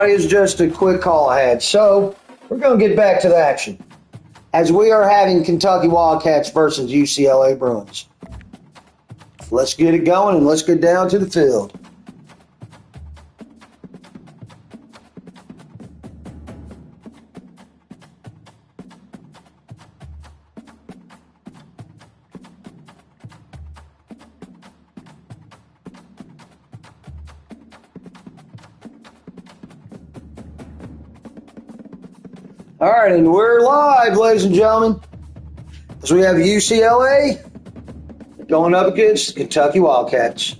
Is just a quick call ahead. So we're going to get back to the action as we are having Kentucky Wildcats versus UCLA Bruins. Let's get it going and let's get down to the field. All right, and we're live, ladies and gentlemen, as we have UCLA going up against Kentucky Wildcats.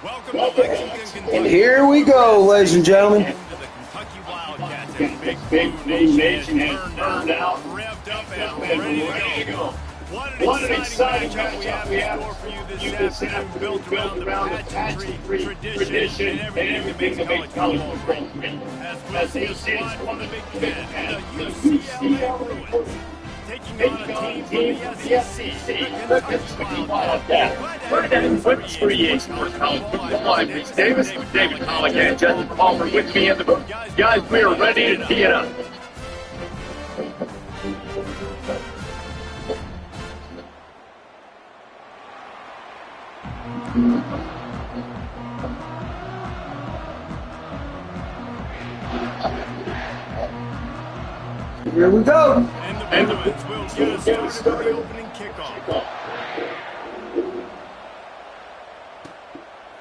Welcome to Lexington, Kentucky. And here we go, ladies and gentlemen. The Kentucky Wildcats and Big Blue Nation has turned out, revved up, and ready to go. What an exciting matchup we have in store for you this afternoon, built around the pageantry, tradition, and everything that makes college football great. As we see a squad from the Big Ten, the UCLA Bruins, taking on a team from the SEC, the Kentucky Wildcats. We're heading with 3 Sports College Football. I'm Rich Davis with David Colligan and Justin Palmer with me in the booth. Guys, we are ready to tee it up. Here we go. And the Bruins will get us started for the opening kickoff.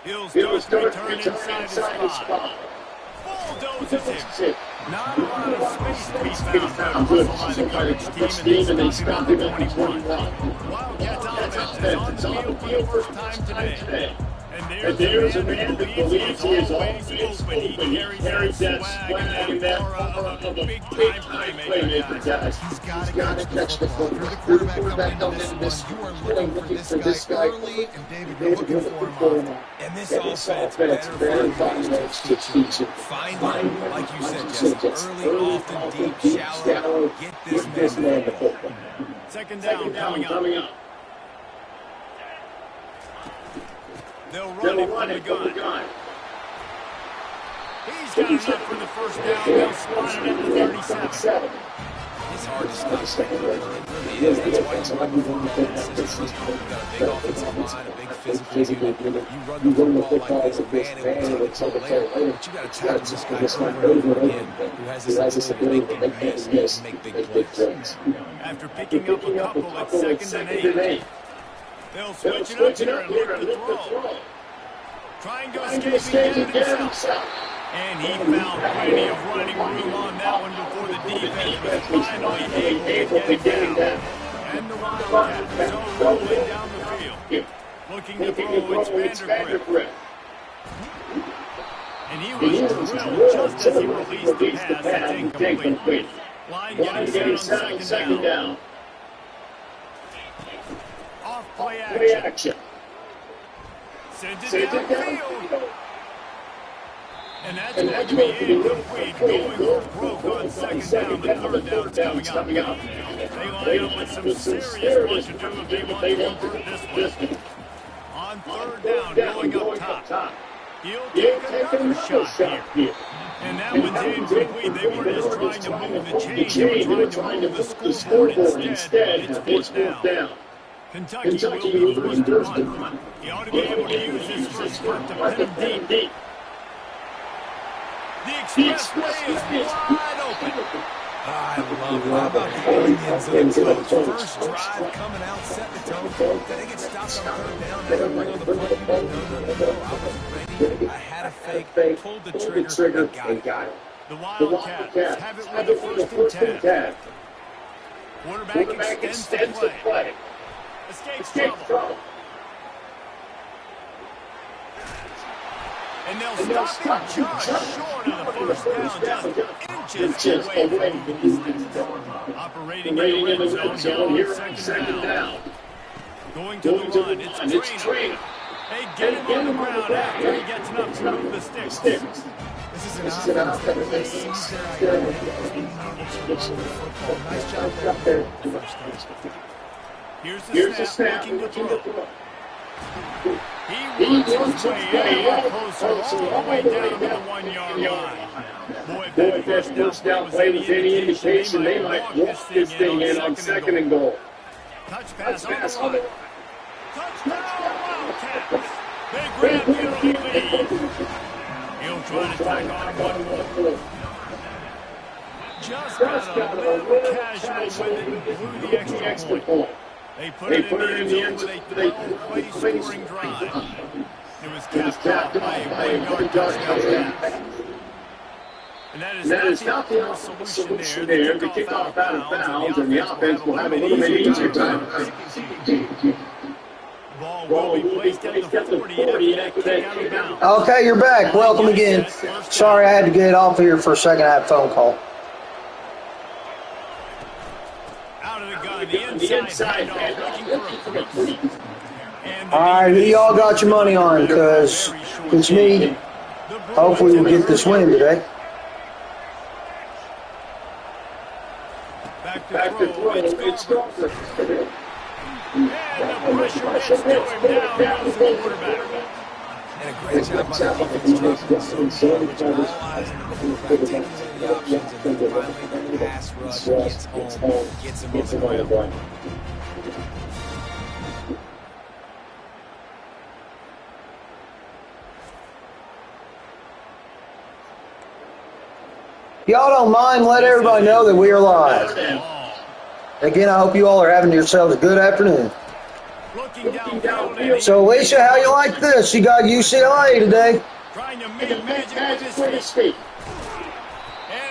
He'll start to return inside his spot. Bulldozes him. Not a lot of space to be found. Hustle by the coverage team, and they stop him at 21. Wildcats offense is on the field first time today. And there's a man that believes he is always open. He carries that swag and that aura of a big-time playmaker, guys. He's got to catch the football. You're the quarterback coming into this. You are looking for this guy early, and David, you're looking for him. And this offense better find ways to teach him. Find him, like you said, just early, often, deep, shallow. Get this man the football. Second down coming up. They'll run it from the gun. He's got enough for the first down. They'll spot it at the 37. It's hard to stop. It really is. That's why you run the football. You've got a big offensive line, a big physical unit. You run the football like this man, it's over there. But you got to tackle this guy over and over again, who has this ability to make big misses and make big plays. After picking up a couple at 2nd and 8. They'll switch it up here and look the throw. Trying to escape and get it himself. And he found plenty of running room on that one before the defense was finally able to get him down. And the Wildcats are rolling down the field. Looking to throw, it's Vandergrift. And he was drilled just as he released the pass and incomplete. Line getting set on second down. Play action. Send it downfield. And that's going to be incomplete. Going broke on second down. The third down's coming up. They line up with some serious work to do if they want to this one. On third down, going up top. He'll take another shot here. And that one's incomplete. They weren't just trying to move the chain. They were trying to move the scoreboard instead. It's fourth down. Kentucky will lose the run. He ought to be able to use his first spurt to pin him deep. The expressway is wide open. I love the onions of the coach. First drive coming out, set the tone. Then they get stopped on third down. They bring on the play. No. I was ready. I had a fake. Pulled the trigger and got it. The Wildcats have it with the first and 10. Quarterback extends the play. Escapes trouble. And they'll stop him just short of the first down, just inches away from his next down. Operating in the red zone here on second down. Going to the run, it's Trainer. They get him on the ground after he gets enough to move the sticks. This is an offense that sees their identity. Nice job there. Here's the snap, looking to throw. He works his way ever closer, all the way down to the 1-yard line. Boy, if that first down play was any indication, they might walk this thing in on second and goal. Touch pass on the run. Touchdown, Wildcats. They grab the early lead. He'll try to tack on one more. Just got a little casual with it, blew the extra point. They put it in the end zone with a 12-play scoring drive. It was capped off by a 1-yard touchdown pass. And that is not the optimal solution there. The kickoff out of bounds, and the offense will have a little bit easier time. Ball will be placed at the 40 after that kick out of bounds. Okay, you're back. Welcome again. Sorry I had to get off here for a second. I had a phone call. Out of the gun, the inside handoff, looking for a three. All right, who y'all got your money on? Because it's me. Hopefully we'll get this win today. Back to throw. It's Crawford. And the pressure gets to him down as the quarterback. And a great job by the defense dropping so much analyzing the quarterback, taking the options, and then finally the pass rush gets home, gets him on the ground. Y'all don't mind, let everybody know that we are live. Again, I hope you all are having yourselves a good afternoon. So, Alicia, how you like this? You got UCLA today.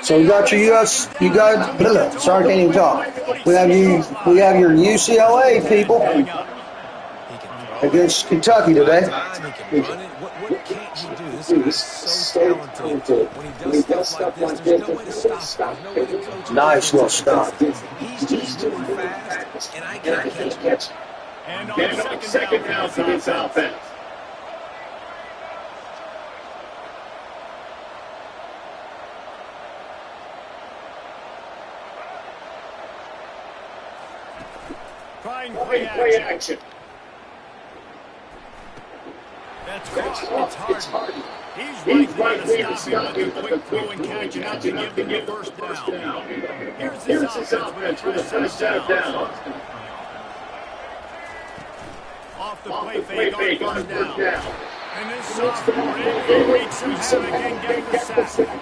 So you got your sorry, can't even talk. We have your UCLA people against Kentucky today. What can't you do? This is so talented. When he does stuff like this, there's no way to stop him. There's no way to coach him. Nice little stop. He's just too fast, and I can't catch him. And on second down for this offense. Trying play action. That's hard. He's right there to stop him with a quick throw and catch out to give him the first down. Here's his offense with a first down. Off the play fake on first down. And this sophomore, he wreaks some havoc and gets the sack.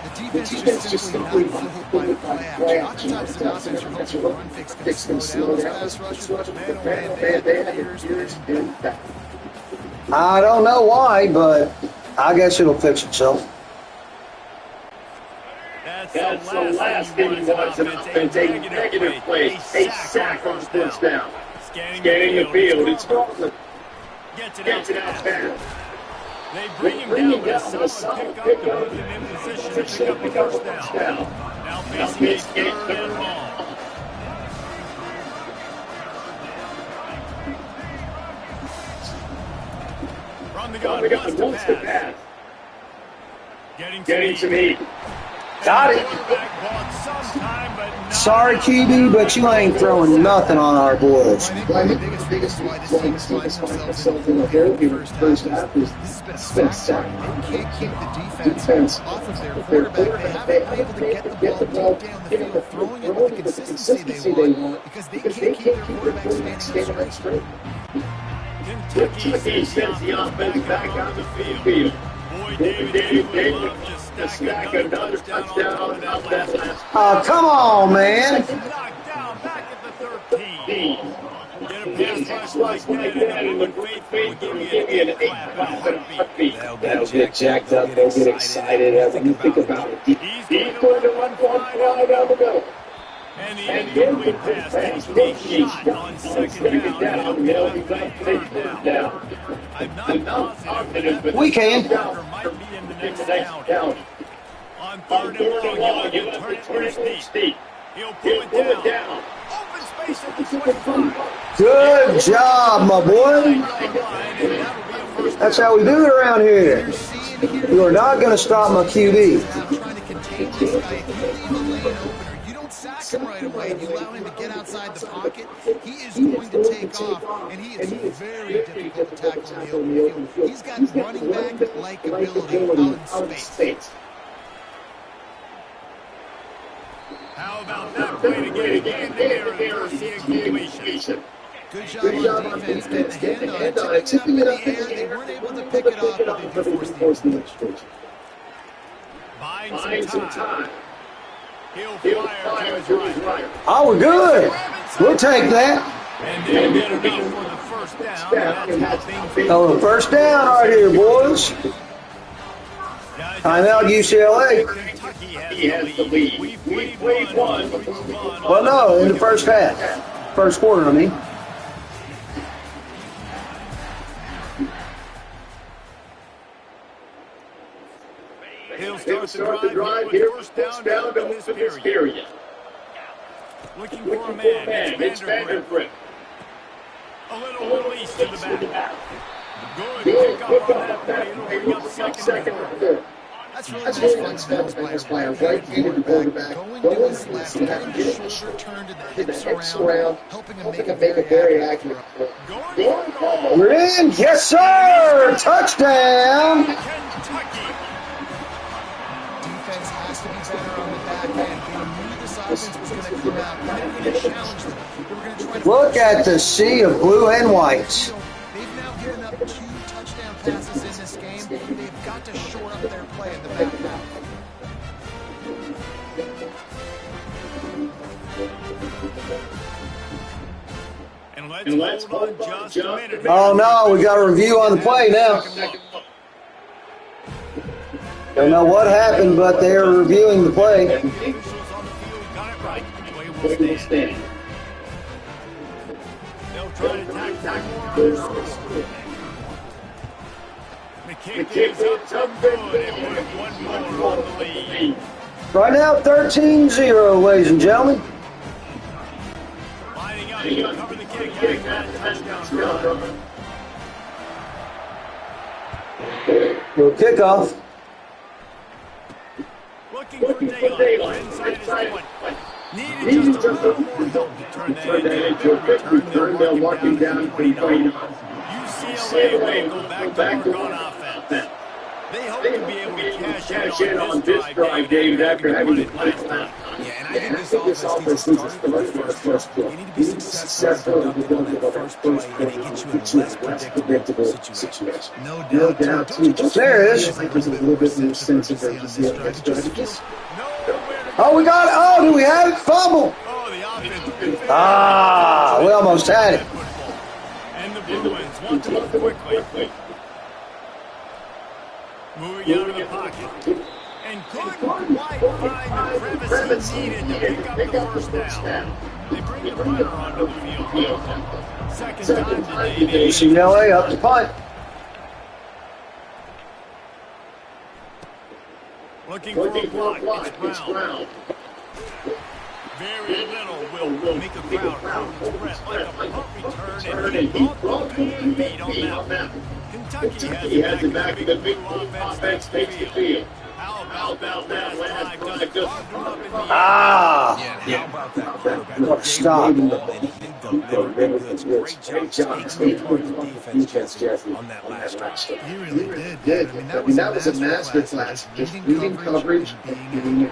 The defense just simply not fooled by the play action. Oftentimes the offense are hoping the run fix can slow down those pass rushers, but man, they have years in that. I don't know why, but I guess it'll fix itself. That's the last thing he wants an offense, a negative play, a sack on first down. Scanning the field, it's Crawford. Gets it out fast. They bring him down with a solid pickup to put him in position to pick up the first down. Now facing a third and long. From the gun, wants to pass. Getting to me. Got it. Sorry, QB, but you ain't throwing nothing on our boys. I think the biggest why this team finds themselves in the first half is this been sack. They can't keep the defense off of their quarterback. They haven't been able to get the ball deep down the field, throwing it with the consistency they want because they can't keep their quarterback standing straight. Kentucky sends the offense back on the field. Boy, David would love to stack another touchdown on that last. Oh, come on, man. Knocked down back at the 13. Get a pass rush like that, and the great faith will give you an 8-clap and a heartbeat. They'll get jacked up. They'll get excited when you think about it. He's going to run for fly down the middle. And the incomplete pass takes a shot on second down. He'll be back first down. I'm not confident, but We can. might be in the next down. On third and long, he'll turn it steep. He'll pull it down. Open space at the 25. Good job, my boy. That's how we do it around here. You are not going to stop my QB. Trying to contain this guy. If you leave a lane opener, you don't sack sack him right away and you allow him to get outside the pocket, he is going to take off, and he is very difficult to tackle in the open field. He's got running back-like ability out in space. How about that play to get in there and force the incompletion? Good job on defense getting the hand on it, tipping it up in the air. They weren't able to pick it up, but they did force the incompletion. Buying some time. He'll fire to his right. Oh, we're good. We'll take that. And they'll get enough for the first down. And that's how things Oh, the first down right here, boys. Timeout, UCLA. Kentucky has the lead. We've played one. Well, no, in the first half. First quarter, I mean. He'll start the drive here. First down in this period. Looking for a man. It's Vandergriff. A little release to the back. Good pick up on that play. It'll bring up second and third. That's really nice fundamentals by a right-handed quarterback. Going to his left, getting his shoulder turned and the hips around, helping him make a very accurate throw. We're in. Yes, sir. Touchdown. Kentucky. Defense has to be better on the back end. They knew this offense was going to come out. They were going to challenge them. They were going to try to Look at the sea of blue and whites. They've now given up 2 touchdown passes in this game. They've got to shore up their play in the back half. And let's hold on just a minute. Oh, no, we got a review on the play now. Don't know what happened, but they're reviewing the play. The officials on the field got it right. Play will stand. They'll try to tack more on their score. The kick is up good and with one more on the lead. Right now, 13-0, ladies and gentlemen. Lining up to cover the kick. Has that touchdown run. Little kickoff. Looking for daylight inside his foot. Needed just a little more help to turn that into a quick return. They'll walk him down to 29. UCLA will go back to work on offense. They hope to be able to cash in on this drive, David, after having it last time. Yeah, and I think this offense needs to start with the first play. You need to be successful in building on that first play, and it gets you in a less predictable situation. No doubt. There it is. There's a little bit more sense of urgency on that strategies. Oh, we got it. Oh, do we have it? Fumble. Oh, the offense. Ah, we almost had it. And the Blue Ones want to move quickly. Moving out of the pocket. And couldn't quite find the crevice he needed to pick up the first down. They bring the runner onto the field. Second time today. UCLA up to punt. Looking for a block. It's Brown. Very little will make a crowd threat like a punt return, and he brought the beat on that. Kentucky has it back in the big offense takes the field. How about that last drive? Just carved him up in the air. Ah. Yeah, how about that quarterback? Stop. And he did go very good. Great job taking apart the defense, Jesse, on that last drive. He really did. I mean, that was a master class. Just reading coverage and being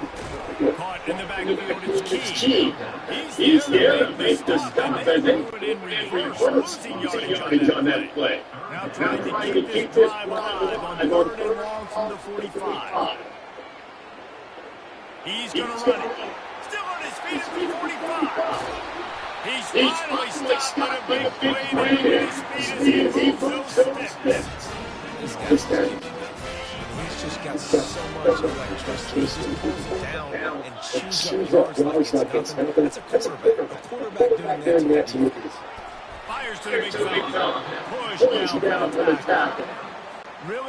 Caught in the back of the field, it's Key. He's there to make the stop, and then put in reverse, losing yardage on that play. Now trying to keep this drive alive on 3rd and long from the 45. He's going to run it. Still on his feet at the 45. He's finally stopped with a big play there with his speed as he moves those sticks. He's just got so much electricity. He just pulls it down and chews up yards like it's nothing. That's a quarterback. A quarterback doing that to you. Fires to the big fella. Push down for the tackle.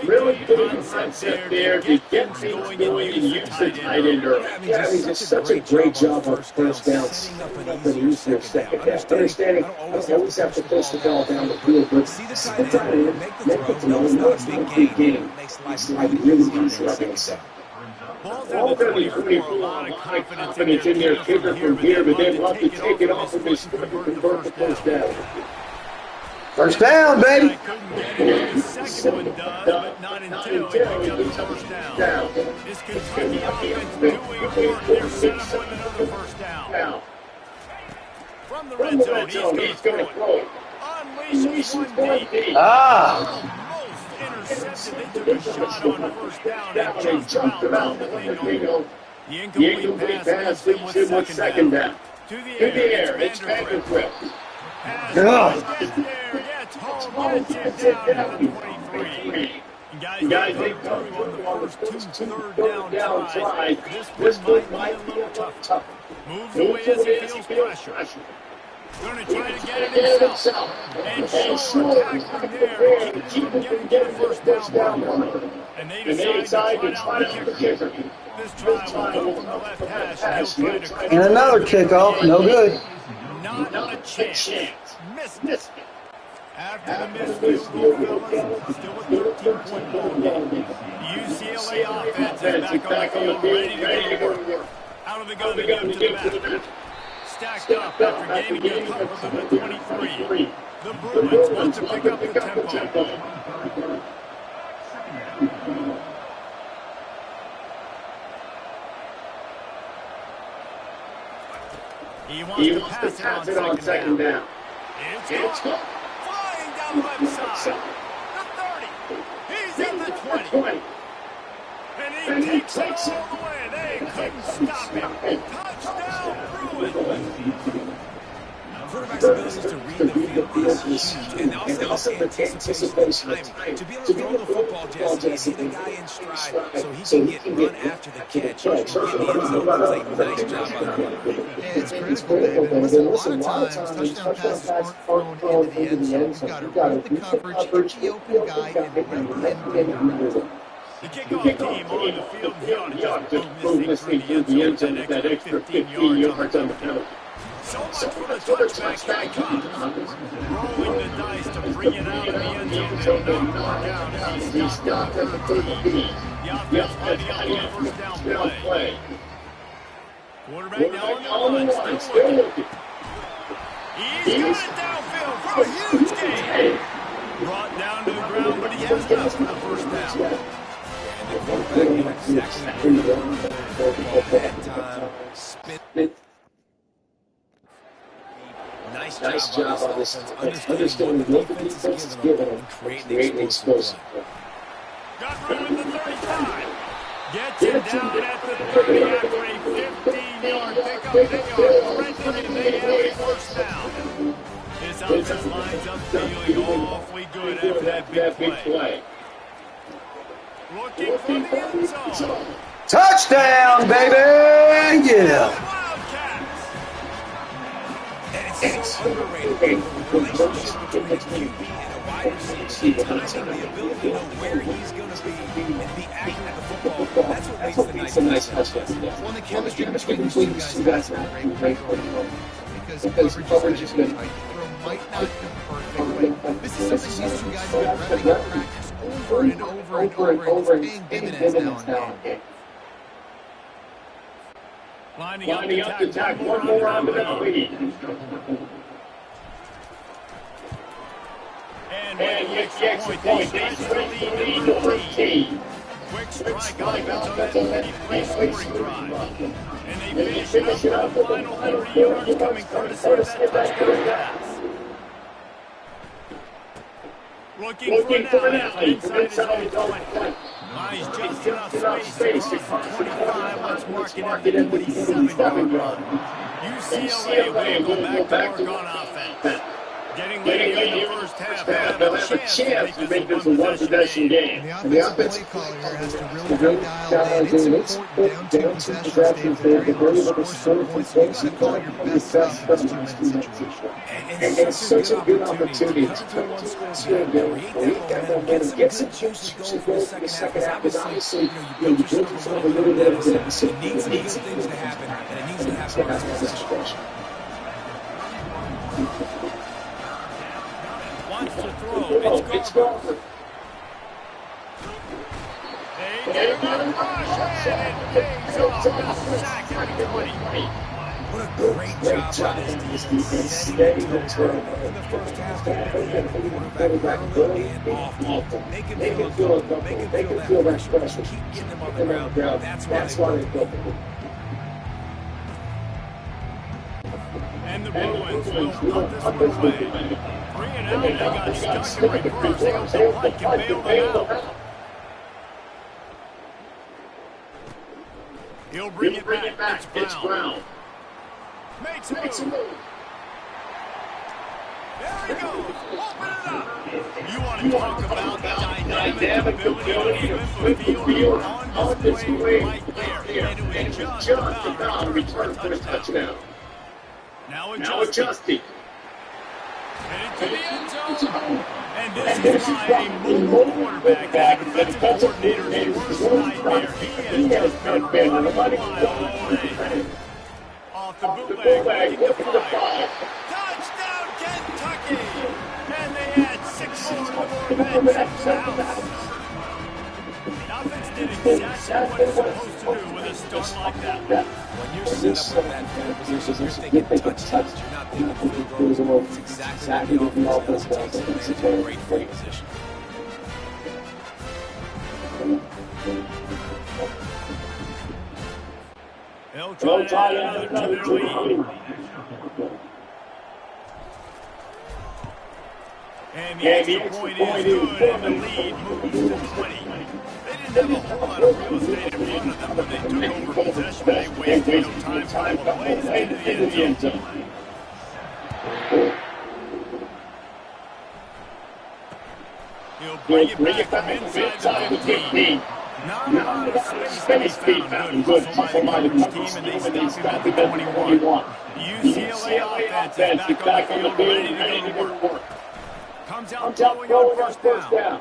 Really good concept there to get things going and use the tight end early. Yeah, he's just such a great job on first down, setting up an easier second half. Understanding, I always have to push the ball down the field, but See the tight end, make the throw. No, it's not a big game. Makes life it's like really easy on the inside. Ball's down to 24. A lot of confidence in their kicker from here, but they'd love to take it off of his foot and convert the first down. First down, baby. Couldn't get it. The second one does, but not until he picked up the first down. Is Kentucky offense doing work? They're set up with another first down. From the red zone, he's going to throw it. Unleashes one deep. Almost intercepted. They took a shot on first down and jumped around the bingo. The incomplete pass leads him with second down. To the air, it's Vanderbilt. Gets home, gets it down to the 23. Guys, they come through on the first two third down tries. This one might be a little tough. Moves away as he feels pressure. Going to try to get it himself. And sure attack from there. Keep getting first down. And they decide to try out the kicker. This try will go from the left hash. And another kickoff, no good. Not a chance. Missed it. After the missed field goal, fellas, still a 13-point ball game. UCLA offense is back on the field, ready to go. Out of the gun to give it to the back. Stacked up after gaining a couple to the 23. The Bruins want to pick up the tempo. He wants to pass it on second down. It's gone. Flying down the left side. The 30. He's at the 20. And he takes it all the way. They couldn't stop him. Touchdown, Bruins. Quarterback's ability to read the field is huge, and also the anticipation of timing. To be able to throw the football, Jesse, and see the guy in stride so he can run after the catch and get in the end zone. Does a nice job on the quarterback. Yeah, it's critical, David. Listen, a lot of times, touchdown passes aren't thrown into the end zone. You've got to read the coverage, hit the open guy, and run in. The kickoff team on the field, he ought to just move this thing through the end zone with that extra 15 yards on the penalty. So much for the touchback comes. Rolling the dice to bring it out of the end zone. It'll not work out as he stopped at the 13. The offense lining up the first down play. Quarterback now on the line, still looking. He's got it downfield for a huge gain. Brought down to the ground, but he has enough for the first down. And the quarterback knew exactly what that time. Spit. Nice job on this offense, understanding what the defense is given them, creating explosive. Got rid of the 35. Gets it down at the 30 after a 15-yard pickup. They are ready. They have a first down. This offense lines up feeling awfully good after that big play. Looking for the end zone. Touchdown, baby! Yeah. It's so underrated. The relationship between a QB and a wide receiver, timing, the ability to know where he's going to be and be accurate at the football, that's what makes the nice touchdown. Well, the chemistry between these two guys is great because coverage is good. Throw might not be perfect. This is something these two guys have been repping in practice over and over, and it's paying dividends now and again. Lining up to attack one more round of the lead. And with the extra point, they lead the 13. Quick strike offense on the three-scoring drive. And they finish it up with the final 30 yards coming courtesy of that touchdown pass. Looking for an athlete inside his own 20. He's just enough space to cross the 25. Let's mark it at the 47-yard line. UCLA will go back to work on offense. Getting late in the first half, they'll have a chance to make this a one-possession game. And the offensive play caller here has to really be dialed in. It's important down two possessions, Dave, to very able to score some points. You've got to call your best stuff in this situation. And it's such a good opportunity to come to create that momentum, get some juice to go for the second half, because obviously, you built yourself a little bit of a it needs good things to happen, and it needs to happen on this possession. Wants to throw. It's Garber. What a great job by this defense. Steady the turnover in the first half. They really had a quarterback early and often. Make him feel uncomfortable. Make him feel that pressure. Keep getting him on the ground. That's why they built it. And the Bruins will put this one away. 3 and out. They got stuck in reverse. They got the Pike and bailed them out. He'll bring it back. It's Brown. Makes a move. There he goes. Open it up. You want to talk about the dynamic ability to flip the field on display right there. And it was just about to return for a touchdown. Now adjusting. Headed to the end zone. And this is why a mobile quarterback and a defensive coordinator's worst nightmare. He has just been running wild all day. Off the bootleg, looking to fire. Touchdown, Kentucky! And they add 6 more to the bench. Offense did exactly what it's supposed to do with a start like that. When you're set up with that kind of position, you're thinking touchdowns. You're not thinking field goals. It's exactly what the offense does. It takes advantage of a great field position. They'll try to add another to their lead. And the extra point is good, and the lead moves to 20. They didn't have a whole lot of real estate in front of them when they took over possession. They wasted no time for the plays into the end zone. He'll bring it back from inside the 15. Not a lot of space to be found. Good hustle by the team, and they stop him at the 21. The UCLA offense is back on the field, ready to go to work. Comes out throwing on first down.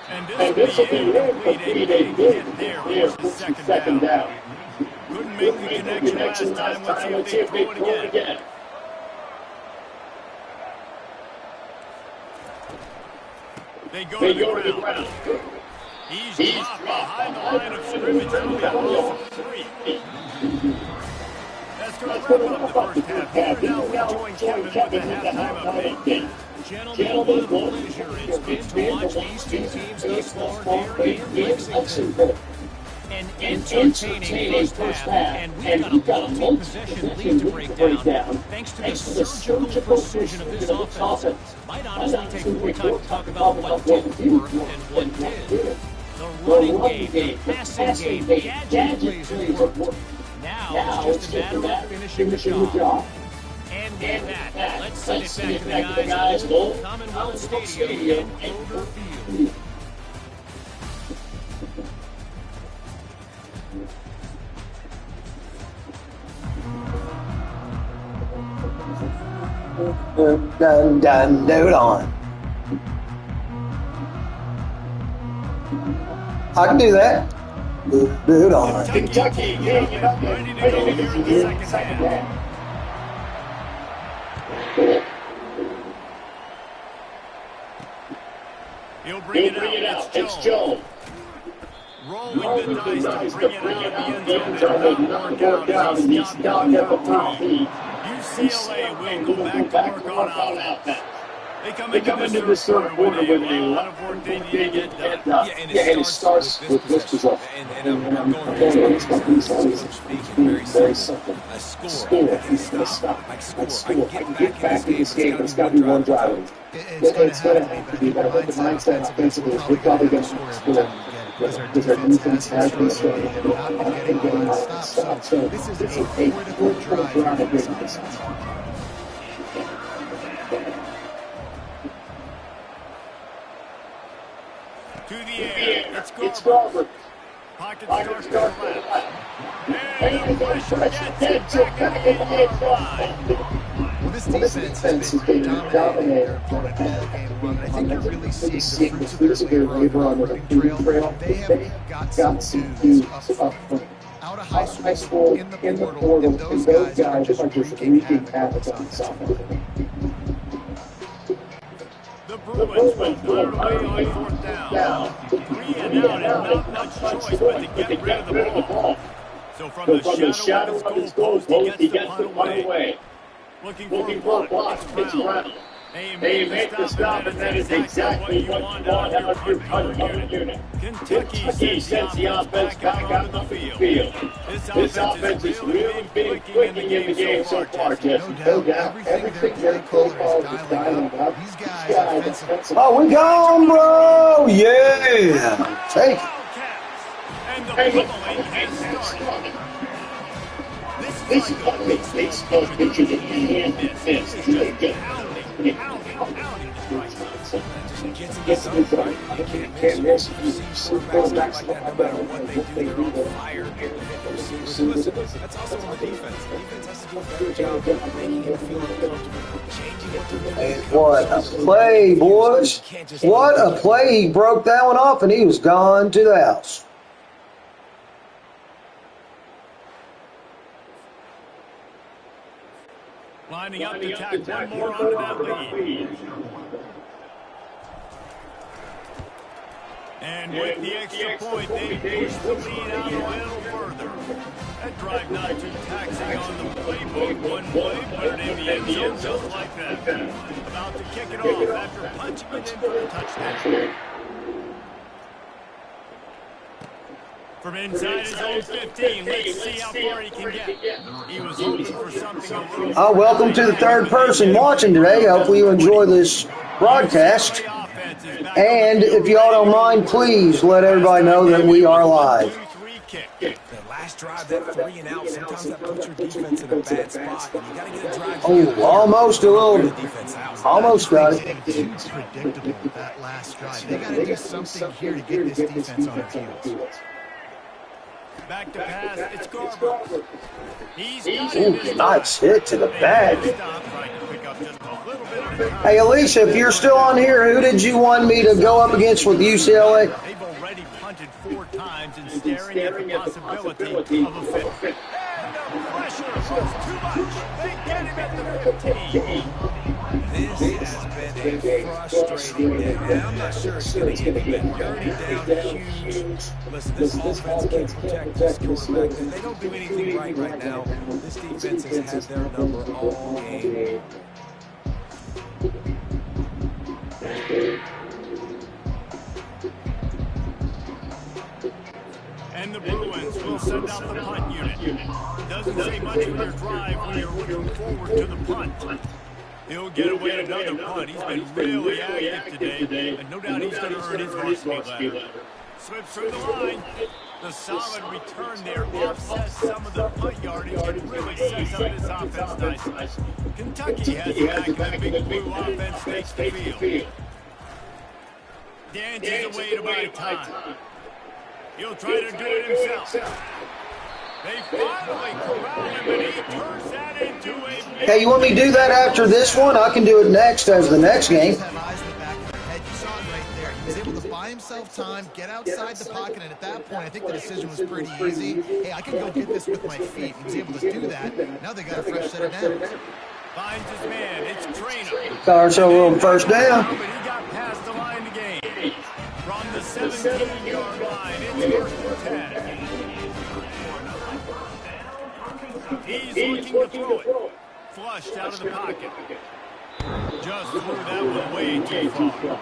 And this will be incomplete. A big hit there for the second down. Couldn't make the connection last time. Let's see if they throw it again. They go to the ground. He's dropped behind the line of scrimmage. That'll be a loss of 3. That's going to wrap up the first half. Here now we join Kevin with the halftime update. Gentlemen, what a pleasure it's been to watch these two teams thus far here in Lexington. An entertaining first half, and we've got a multi-possession lead to break down thanks to the surgical precision of this offense. Might honestly take more time to talk about what didn't work and what did. The running game, the passing game, the gadget plays worked. Now it's just a matter of finishing the job. And with that, let's send it back to the guys at Old Commonwealth Stadium and Kroger Field. Do it on. I can do that. Do it on. Kentucky getting it up Ready to go here in the second half. He'll bring it out. It's Jones. Rolling the dice to bring it out of the end zone. It won't work out as he's stopped at the top. UCLA will go back to work on offense. They come into this third quarter with a lot of work they need to get done. And it starts with this possession. And I'm going to speaking very simple. A score. It's going to stop. I can get back in this game, but it's got to be one drive. It's going to have to be that. The mindset offensively is we're probably going to score. Because our defense has been strong. They have not been getting going on stop. So this is a critical drive for the defense. To the air. It's Garber. Pocket starts to the left. And the pressure gets it back in the end zone. Well, this defense has been dominating their opponent all game long. And I think you're really seeing the fruits of their labor on the recruiting trail. They have got some dudes up front. Out of high school, in the portal, and those guys are just wreaking havoc on this offense. The Bruins will put it away on fourth down. 3 and and out, and not much choice but to get rid of the ball. So from the shadow of his goalpost, he gets the punt away. Looking for a block. It's Brown. They make the stop, and that is exactly what you want out of your punt unit. Kentucky sends the offense back out on the field. This offense has really been clicking in the game so far, Jesse. No doubt. Everything their play caller is dialing up. These guys offensively. Oh, we gone, bro. Yeah. Take it. And the pummeling has started. This is what makes baseball pitchers and miss. It's just good. Gets to the right. You can't miss. You see quarterbacks like that, no matter what they do, they're on fire. Listen, that's also on the defense. The defense has to do a better job of making him feel uncomfortable, changing what they're doing. And what a play, boys. What a play. He broke that one off, and he was gone to the house. Lining up to tack one more onto that lead. And with the extra point, they push the lead out a little further. That drive not too taxing on the playbook. One play, put it in the end zone just like that. About to kick it off after punching it in for a touchdown. From inside his own 15, let's see how far he can get. He was hoping for something a little... Welcome to the third person watching today. Hopefully you enjoy this broadcast. And if y'all don't mind, please let everybody know that we are live. The last drive, that 3 and out, sometimes that puts your defense in a bad spot. And you got to get a drive. Oh, almost a little. Almost got it. Too predictable, that last drive. They got to do something here to get this defense on their heels. Back to pass, it's Garber. Ooh, nice hit to the bag. Hey, Alicia, if you're still on here, who did you want me to go up against with UCLA? They've already punted 4 times and staring at the possibility of a fifth. And the pressure was too much. They get him at the 15. This has been a frustrating day, and I'm not sure it's going to get been dirty down huge. Listen, this offense can't protect this quarterback, and they don't do anything right now. This defense has had their number all game. And the Bruins will send out the punt unit. Doesn't say much for their drive when you're looking forward to the punt. He'll get away another punt. He's been really active today, and no doubt he's going to earn his varsity letter. Slips through the line. The solid return there offsets some of the punt yardage and really sets up this offense nicely. Kentucky has the back of that big blue offense takes the field. Dances away to buy time. He'll try to do it himself. They finally corral him, and he turns that into a... Hey, you want me to do that after this one? I can do it next as the next game. Have eyes in the back of their head. You saw it right there. He was able to buy himself time, get outside the pocket, and at that point, I think the decision was pretty easy. Hey, I can go get this with my feet. He was able to do that. Now they got a fresh set of downs. Finds his man. It's Trainer. Got ourselves a little first down. But he got past the line to gain. From the 17-yard line, it's 1st and 10. He's looking to throw it. Flushed out of the pocket. Just threw that one way too far.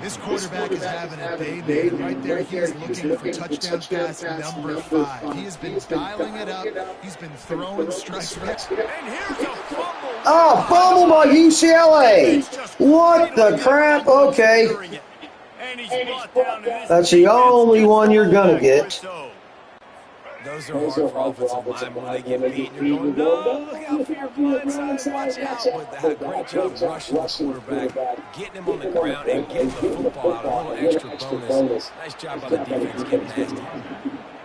This quarterback is having a day, man. Right there, he is looking for touchdown pass number 5. He has been dialing it up. He's been throwing strikes. And here's a fumble. Oh, fumble by UCLA. What the crap? Okay. That's the only one you're going to get. Those are hard for offensive linemen when they get beat. You're going, no, look out for your blindside, watch out. But they had a great job rushing the quarterback, getting him on the ground, and getting the football out. A little extra bonus. Nice job by the defense getting nasty.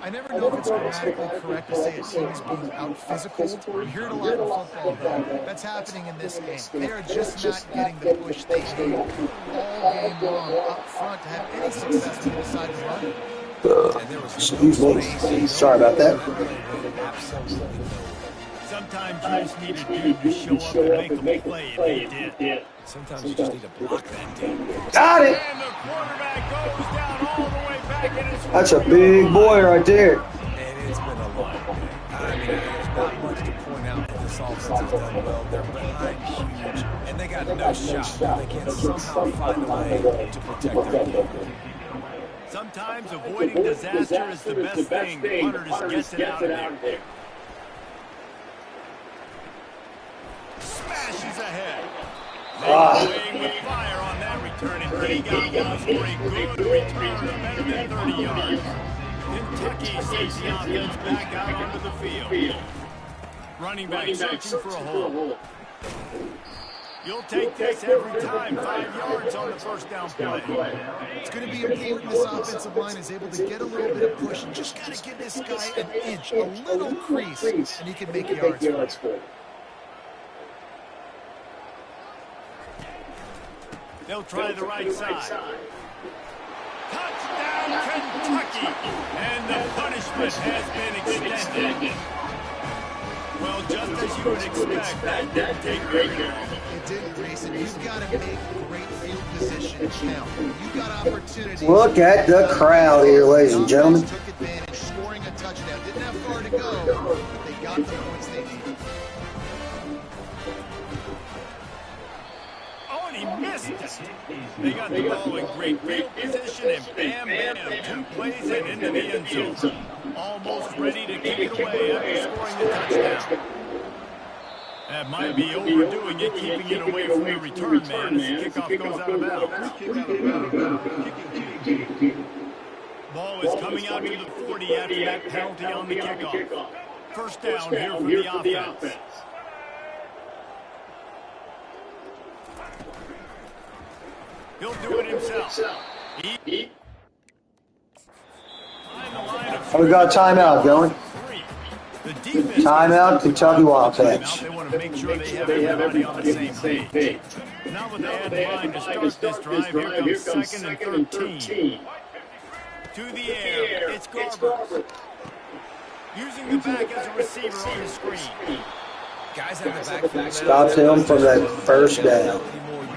I never know if it's grammatically correct to say a team is being out-physical. You hear it a lot in football, though. That's happening in this game. They are just not getting the push they need all game long up front to have any success on the side of the run. Excuse me. Sorry about that. Sometimes you just need a dude to show up and make a play, and he did. Sometimes you just need to block that dude. Got it. And the quarterback goes down all the way back in his That's a big boy right there. And it's been a long day. I mean, there's not much to point out that this offense has done well. They're behind huge, and they got no shot. They can somehow find a way to protect their game. Sometimes avoiding disaster is the best thing. The punter just gets it out of there. Smashes ahead. Away with fire on that return, and he got lost for a good return of better than 30 yards. Kentucky sends the offense back out onto the field. Running back searching for a hole. You'll take this every time. 5 yards on the first down play. It's going to be important this offensive line is able to get a little bit of push and just got to give this guy an inch, a little crease, and he can make yards for it. They'll try the right side. Touchdown, Kentucky! And the punishment has been extended. Well, just as you would expect, that didn't take very long. It didn't, Grayson. You've got to make great field position count. You've got opportunities. Look at the crowd here, ladies and gentlemen. Took advantage, scoring a touchdown. Didn't have far to go, but they got the points they needed. Oh, and he missed it. They got the ball in great field position, and bam, bam, 2 plays and into the end zone. Almost ready to kick it away after scoring the touchdown. That might be overdoing it, keeping it away from the return man as the kickoff goes out of bounds. Ball is coming out to the 40 after that penalty on the kickoff. First down here for the offense. He'll do it himself. We got a timeout going. Timeout, Kentucky Wildcats. They want to make sure they have everybody on the same page. Now with the head line to start this drive, here comes 2nd and 13. To the air, it's Garber. Using the back as a receiver on the screen. Guys have the backfield. Stops him from that first down. You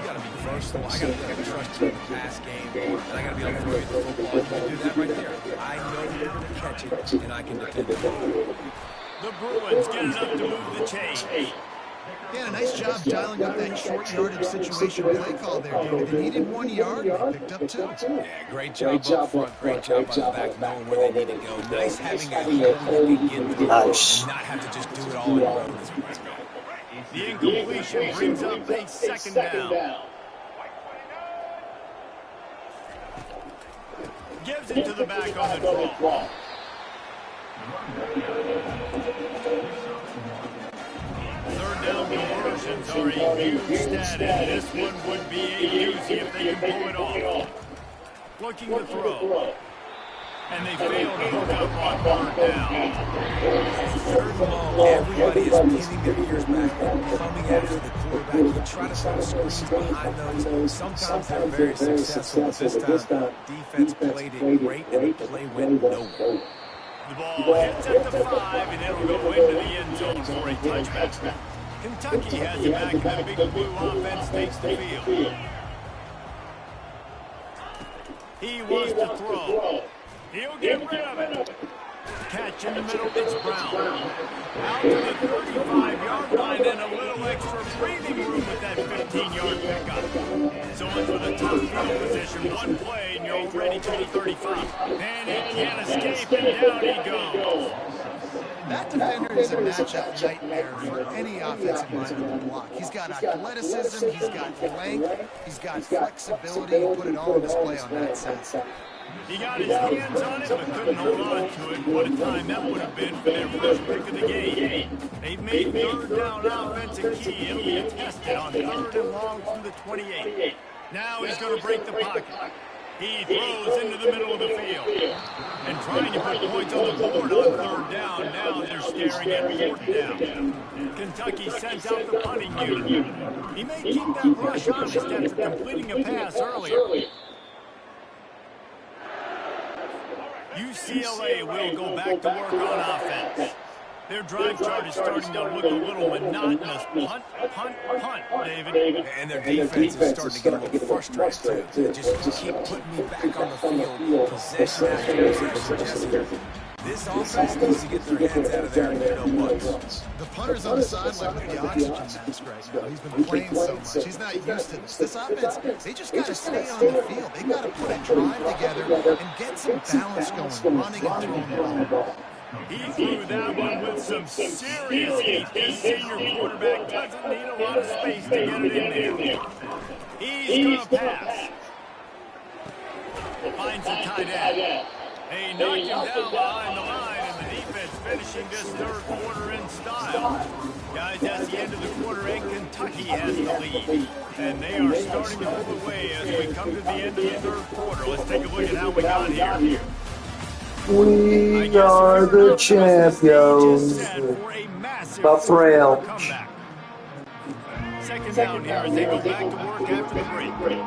got to be versatile. I got to be able to trust you in the pass game, and I got to be able to throw you the football. You can do that right there. I know you're going to catch it, and I can depend on you. The Bruins get enough to move the chains. Yeah, a nice job dialing up that short yardage situation play call there, David. They needed 1 yard, they picked up 2. Yeah, great job up front, great job by the back, knowing where they need to go. Nice having a home to get through and not have to just do it all in a row. The incompletion brings up a 2nd down. Gives it to the back on the draw. Third down conversions are a huge stat, and this one would be a doozy if they can pull it off. Looking to throw. And they fail to hook up on 3rd down. Third and long, everybody is pinning their ears back and coming after the quarterback. You try to set a screens behind those. Sometimes they're very successful, but this time, defense played it great, and the play went nowhere. The ball hits at the 5, and it'll go into the end zone for a touchback. Kentucky has it back, and the big blue offense takes the field. He wants to throw. He'll get rid of it. Catch in the middle, it's Brown. Out to the 35-yard line, and a little extra breathing room with that 15-yard pickup. So into the tough field position, one play, and you're already to the 35. And he can't escape, and down he goes. That defender is a matchup nightmare for any offensive lineman to block. He's got athleticism, he's got length, he's got flexibility. He put it all in display on that side. He got his hands on it, but couldn't hold on to it. What a time that would have been for their first pick of the game. They've made 3rd down offense a key. It'll be tested on 3rd and long from the 28. Now he's going to break the pocket. He throws into the middle of the field. And trying to put points on the board on 3rd down. Now they're staring at 4th down. Kentucky sends out the punting unit. He may keep that rush honest after completing a pass earlier. UCLA will go back to work on offense. Their drive chart is starting to look a little monotonous. Punt, punt, punt, David. And their defense is starting to get a little frustrated, too. They just keep putting me back on the field, possession after possession, Jesse. This offense needs to get their heads out of there and you know what. The punter's on the sideline with the oxygen mask right now. He's been playing so much. He's not used to this. This offense, they just got to stay on the field. They got to put a drive together and get some balance going, running and throwing the ball. He threw that one with some serious heat. His senior quarterback doesn't need a lot of space to get it in there. He's going to pass. Finds a tight end. They knocked him down behind the line, and the defense finishing this third quarter in style. Guys, that's the end of the quarter, and Kentucky has the lead. And they are starting to move away as we come to the end of the third quarter. Let's take a look at how we got here. We are the champions. Buff Rail. Second down here as they go back to work after the break.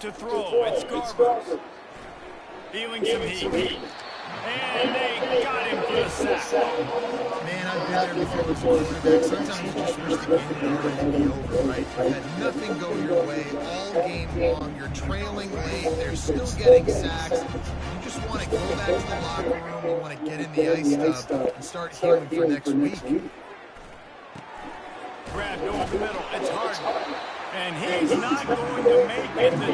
To throw, it's Garber. Feeling some heat. And they got him for the sack. Man, I've been there before with quarterback. Sometimes you just wish the game would already be over, right? You've had nothing go your way all game long. You're trailing late. They're still getting sacks. You just want to go back to the locker room. You want to get in the ice tub and start healing for next week. Grabbed over the middle. It's Harden. And he's not going to make it. The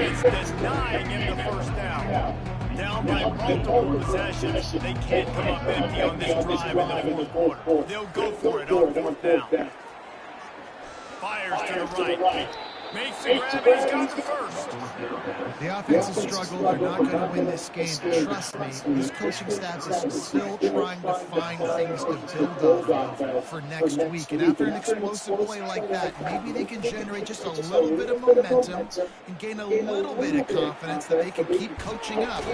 defense denying him the first down. Down by multiple possessions. They can't come up empty on this drive in the fourth quarter. They'll go for it on fourth down. Fires to the right. Makes the grab. He's got the first. The offense has struggled. They're not going to win this game. Trust me, this coaching staff is still trying to find things to build off of for next week. And after an explosive play like that, maybe they can generate just a little bit of momentum and gain a little bit of confidence that they can keep coaching up.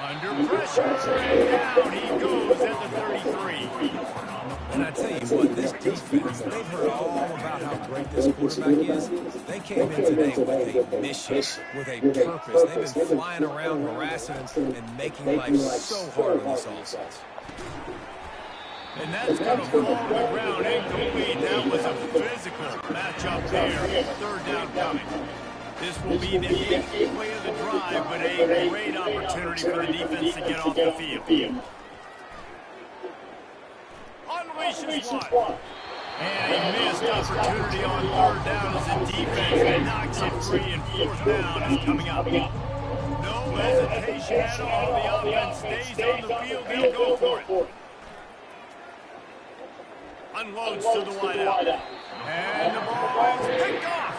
Under pressure. And down he goes at the 33. And I tell you what, this defense, they've heard all about how great this quarterback is. They came in today with a mission, with a purpose. They've been flying around, harassing and making life so hard on this offense. And that's going to fall to the ground incomplete. That was a physical matchup there. Third down coming. This will be the 8th play of the drive, but a great opportunity for the defense to get off the field. Unleashes one. And he missed opportunity on third down as the defense knocks it free, and fourth down is coming up. No hesitation at all. The offense stays on the field. They'll go for it. Unloads to the wideout. And the ball is picked off.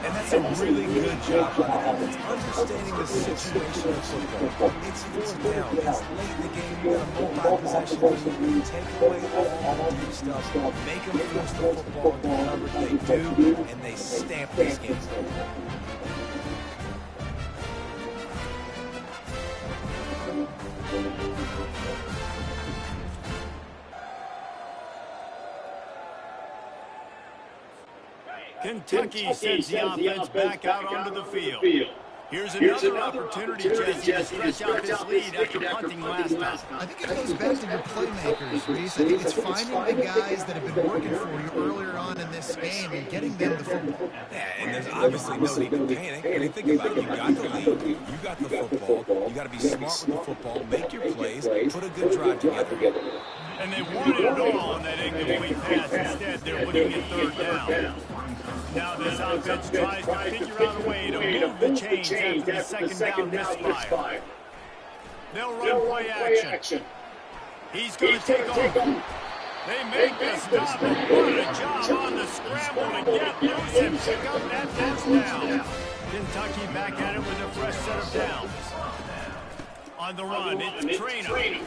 And that's a really good job by the offense, understanding the situation of football. It's fourth down. It's late in the game. You got a multi-possession lead. Take away all the deep stuff. Make them force the football into coverage. They do, and they stamp this game. Kentucky sends the offense back out onto the field. Here's another opportunity, Jesse, to stretch out this lead after punting last time. I think it goes back to your playmakers, Reese. I think it's finding the guys that have been working for you earlier on in this game and getting them the football. Yeah, and there's obviously no need to panic. I mean, think about it. You got the lead. You got the football. You got to be smart with the football. Make your plays. Put a good drive together. And they wanted it all on that incomplete pass. Instead, they're looking at third down. Now this offense tries to figure out a way to move the chains after the second down misfire. They'll run play action. He's going to take off. They make the stop, and what a job on the scramble to get loose and pick up that first down. Kentucky back at it with a fresh set of downs. On the run, it's Traynor.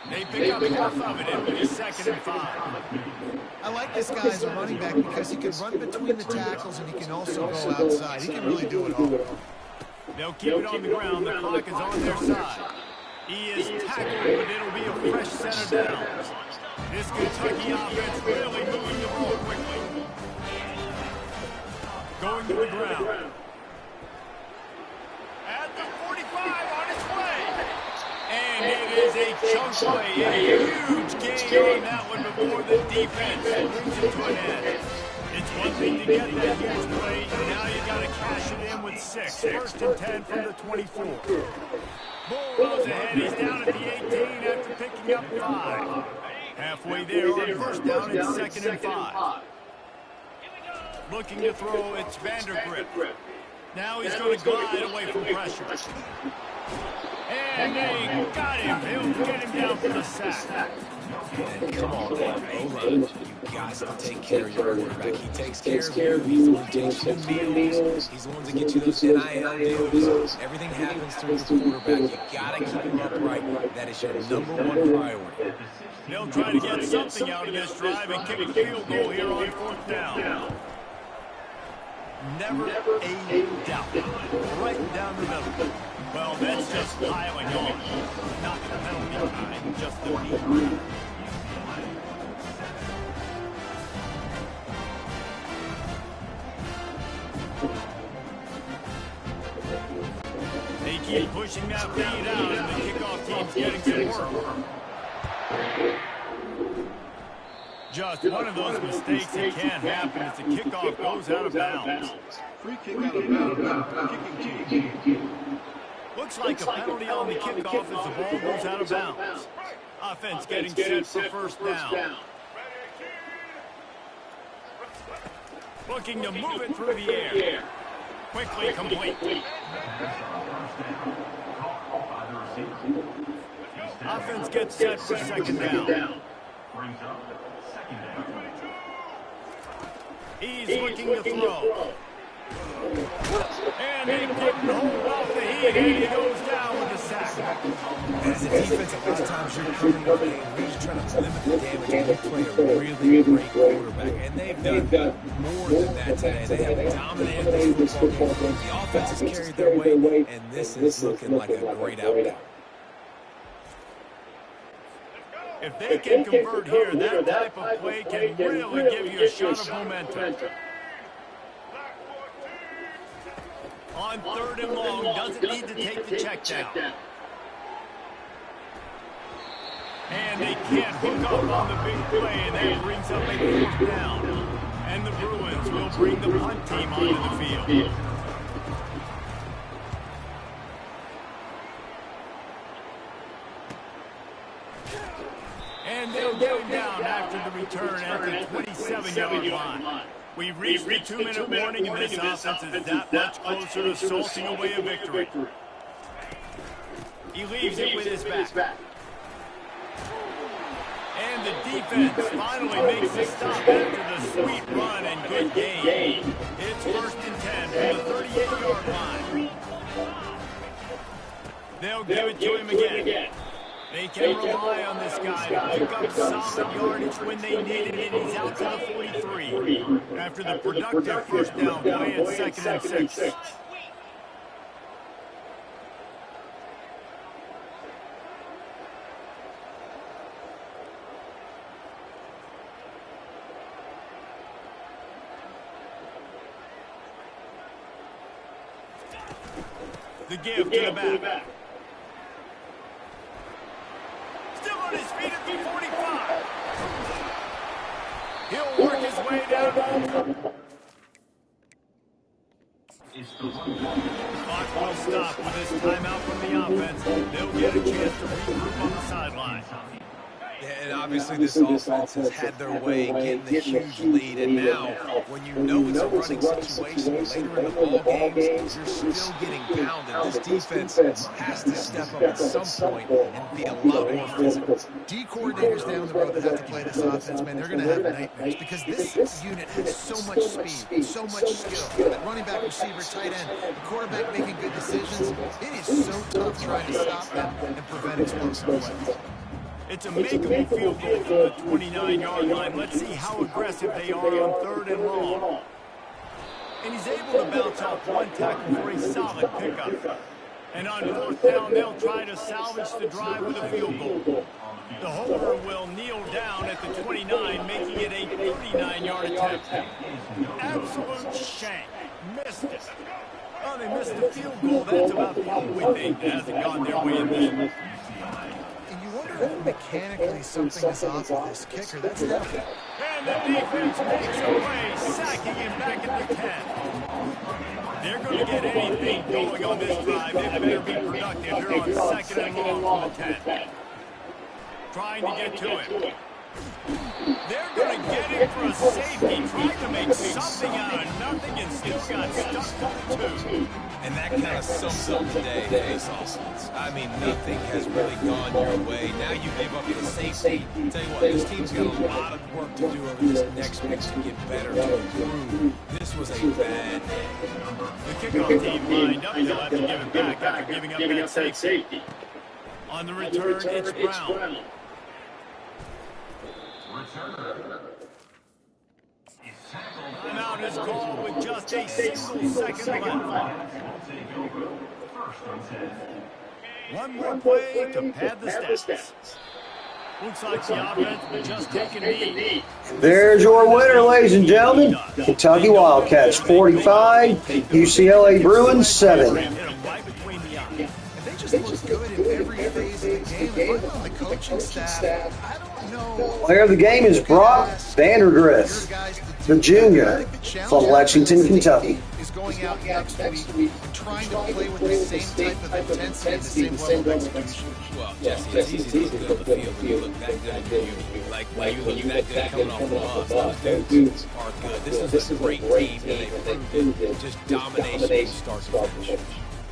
They pick up half of it in the 2nd and 5. I like this guy as a running back because he can run between the tackles and he can also go outside. He can really do it all. They'll keep it on the ground. The clock is on their side. He is tackled, but it'll be a fresh set of downs. This Kentucky offense really moving the ball quickly. Going to the ground. At the 45 on chunk play. A huge gain on that one before the defense brings it to an end. It's one thing to get that huge play. Now you got to cash it in with 6. First and 10 from the 24. Bull goes ahead. He's down at the 18 after picking up 5. Halfway there on first down and 2nd and 5. Looking to throw, it's Vandergrift. Now he's going to glide away from pressure. And they got him. He'll get him down for the sack. And come on, O-line, you got to take care of your quarterback. He takes care of you. He's the one to get you the meals. He's the one to get you those NIL deals. Everything happens through your quarterback. You got to keep him upright. That is your #1 priority. They'll try to get something out of this drive and kick a field goal here on 4th down. Never a doubt. Right down the middle. Well, that's just piling on. Not the penalty kind, just the meat. They keep pushing that lead out, and the kickoff team's getting some work. Just one of those mistakes that can happen as the kickoff goes out of bounds. Free kick out of bounds. Kicking team. Looks like a penalty on the kickoff as the ball goes out of bounds. Offense getting set for first down. Looking to move it through the air. Quickly complete. Offense gets set for 2nd down. He's looking to throw. And he couldn't hold off the heat, and he goes down with a sack. As a defense, a lot of times you're coming up and you're just trying to limit the damage and you play a really great quarterback. And they've done more than that today. They have dominated this football game. The offense has carried their weight, and this is looking like a great outcome. If they can convert here, that type of play can really give you a shot of momentum. On 3rd and long, doesn't need to take the check down. And they can't hook up on the big play, and that brings up a 4th down. And the Bruins will bring the punt team onto the field. And they'll get him down after the return at the 27-yard line. We've reached the 2-minute warning, and this offense is that much closer to salting away a victory. He leaves it with his back. And the defense finally makes a stop after the sweet run and good gain. It's 1st and 10 from the 38-yard line. They'll give it to him again. They can rely on this guy to pick up solid yardage when they need it, and he's out to the 43 after the productive first down play at 2nd and 6. The give to the back. Still on his feet at the 45. He'll work his way down. Clock will stop with this timeout from the offense. They'll get a chance to regroup on the sideline. Yeah, and obviously this offense has had their way getting the huge lead, and now when you know it's a running situation later in the ball games, you're still getting pounded. This defense has to step up at some point and be a lot more physical. D coordinators down the road that have to play this offense, man, they're going to have nightmares because this unit has so much speed, so much skill. That running back, receiver, tight end, the quarterback making good decisions. It is so tough trying to stop them and prevent explosive plays. It's a makeable field goal from the 29-yard line. Let's see how aggressive they are on 3rd and long. And he's able to bounce off one tackle for a solid pickup. And on 4th down, they'll try to salvage the drive with a field goal. The holder will kneel down at the 29, making it a 39-yard attempt. Absolute shank. Missed it. Well, they missed the field goal. That's about the only thing that hasn't gone their way in this one. And you wonder think mechanically something is off with this kicker. That's happening. And the defense makes a play, sacking him back at the 10. They're going to get anything going on this drive. They better be productive here on second and long from the 10. Trying to get to him. They're going to get him for a safety, trying to make something out of nothing and still got stuck for the 2. And that kind of sums up today, face-offs. I mean, nothing has really gone your way. Now you give up the safety. Tell you what, this team's got a lot of work to do over this next week to get better, to improve. This was a bad day. The kickoff team lined up. They'll have to give it back after giving up that safety. On the return, it's Brown. Timeout is called with just a single second left. One more play to pad the stats. Looks like the offense will just take a knee. There's your winner, ladies and gentlemen. Kentucky Wildcats 45, UCLA Bruins 7. Hit him right between the eyes. And they just look good in every phase of the game. If I'm on the coaching staff, I don't know. Player of the game is Brock Vandergriff, the junior from Lexington, Kentucky. Is going out next week and trying to play with the same type of intensity and the same level of execution. Well, Jesse, it's easy to look good on the field when you look that good at you. Like, when you look that good coming off the bus, those dudes are good. This is a great team, and they've proven just domination start to finish.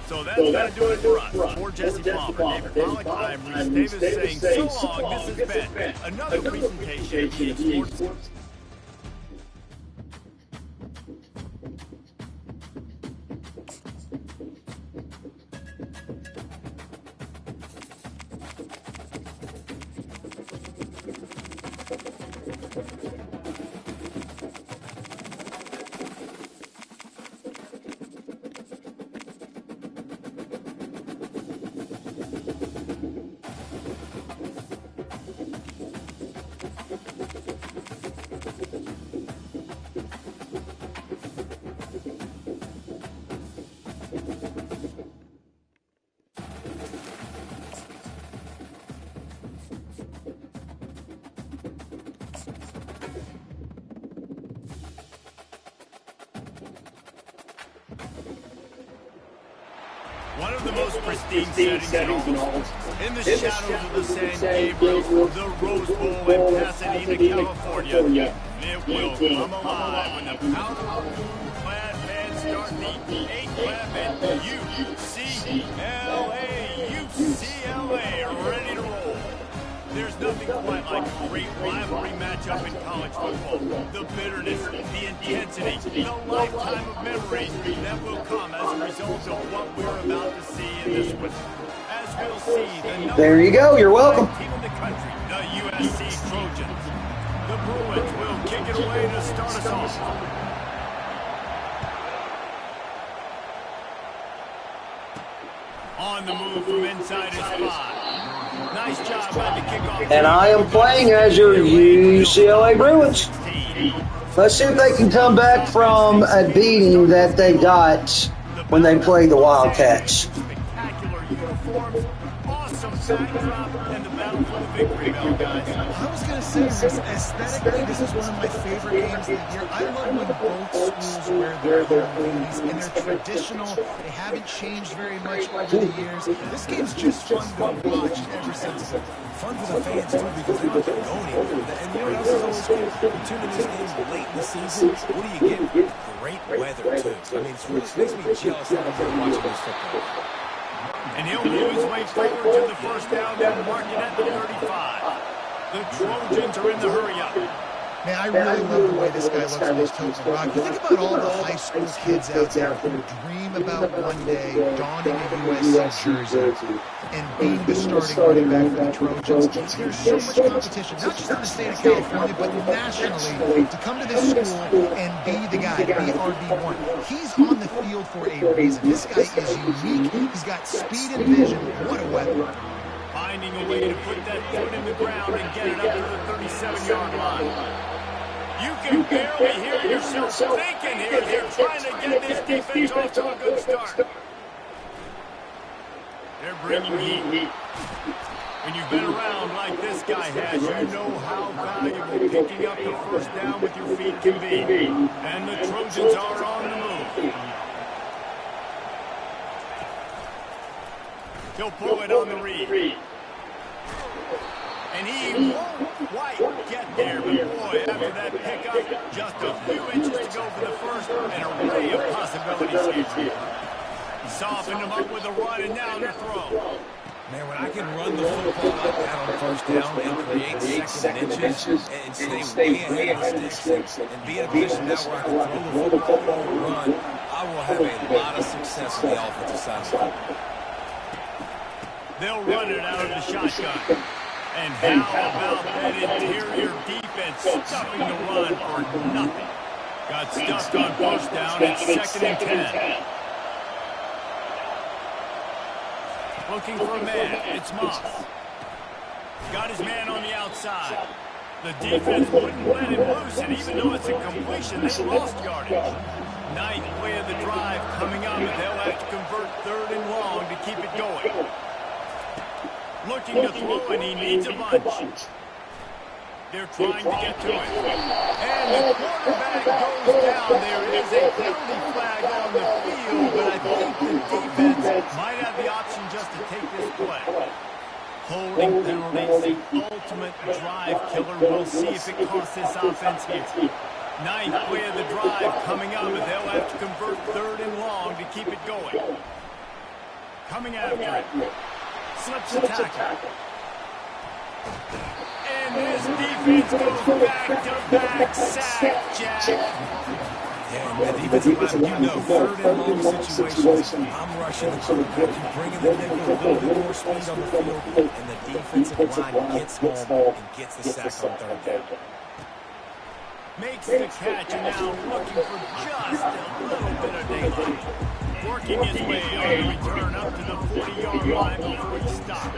So that's going to do it for us. For Jesse Palmer, David Pollock, I'm Reese Davis saying so long. This has been another presentation of EA Sports. One of the most pristine settings in all. In the shadows of the San Gabriel, the Rose Bowl in Pasadena, California. It will come alive when the powder-clad fans start the 8-clap at UCLA, ready to roll. There's nothing quite like a great rivalry matchup in college football. The bitterness, the intensity, the lifetime of memories that will come as a result of what we're about to see in this one. As we'll see, There you go. You're welcome. team in the country, the USC Trojans. The Bruins will kick it away to start us off. On the move from inside his 5. Nice job by the kickoff. And I am playing as your UCLA Bruins. Let's see if they can come back from a beating that they got when they played the Wildcats. Spectacular uniforms, awesome backdrop, and the battle for the victory bell, guys. I was going to say, aesthetically, this is one of my favorite games of the year. I love when both schools wear their home unis, and they're traditional. They haven't changed very much over the years. This game's just fun to watch ever since. Fun for the fans, too, because they're not going anywhere. And you know, this is always cool. You tune in these games late in the season, what do you get? Great weather, too. I mean, it makes me jealous every time watching this football. And he'll move his way forward to the first down and mark it at the 35. The Trojans are in the hurry-up. Man, I really love the way this guy looks on this Token Rock. You think about all the high school kids out there who dream about one day donning a USC jersey and being the starting running back for the Trojans. There's so much competition, not just in the state of California, but nationally, to come to this school and be the guy, be RB1. He's on the field for a reason. This guy is unique. He's got speed and vision. What a weapon. Finding a way to put that foot in the ground and get it up to the 37-yard line. You can barely hear yourself thinking here as you're trying to get this defense off to a good start. They're bringing heat. When you've been around like this guy has, you know how valuable picking up the first down with your feet can be. And the Trojans are on the move. He'll pull it on the read. And he won't quite get there, but boy, after that pickup, just a few inches to go for the first, an array of possibilities here. Softened him up with a run, and now the throw. Man, when I can run the football out there on first down and create second inches and stay way ahead of the sticks and be in a position now where I can throw the football and run, I will have a lot of success on the offensive side of the ball. They'll run it out of the shotgun. And how about that interior defense stuffing the run for nothing? Got stuffed on first down. It's 2nd and 10. Looking for a man. It's Moss. Got his man on the outside. The defense wouldn't let him loose, and even though it's a completion, they lost yardage. Ninth play of the drive coming up, and they'll have to convert 3rd and long to keep it going. Looking to throw, and he needs a bunch. They're trying to get to it. And the quarterback goes down. There is a penalty flag on the field, but I think the defense might have the option just to take this play. Holding penalties, ultimate drive killer. We'll see if it costs this offense here. Ninth play of the drive coming up, but they'll have to convert 3rd and long to keep it going. Coming after it. Slips the tackle. And this defense goes back-to-back sack, Jack. Yeah, and the defensive line, you know, 3rd and long situations, I'm rushing the quarterback, bringing the nickel, a little bit more speed on the field, and the defensive line gets home and gets the sack on 3rd down. Makes the catch, and now looking for just a little bit of daylight. Working his way on the return up to the 40-yard line before he stopped.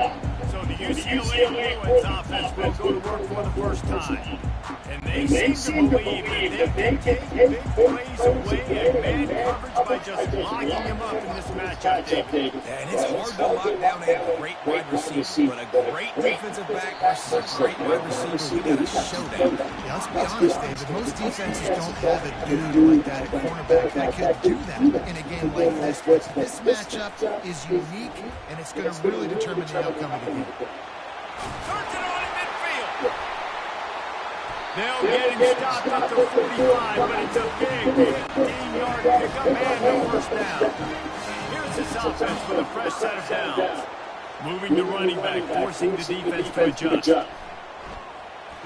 So the UCLA Bruins offense will go to work for the first time. And they seem to believe that they can take big plays away and man coverage by just locking him up in this matchup, David. And it's hard to lock down a great wide receiver, but a great defensive back versus a great wide receiver, we got a showdown. Yeah, let's be honest, David. Most defenses don't have a dude like that at cornerback that could do that in a game like this. This matchup is unique, and it's going to really determine the outcome of the game. Turns it on in midfield. They'll get him stopped at the 45, but it's a big 15-yard pickup and no first down. Here's this offense with a fresh set of downs. Moving the running back, forcing the defense to adjust.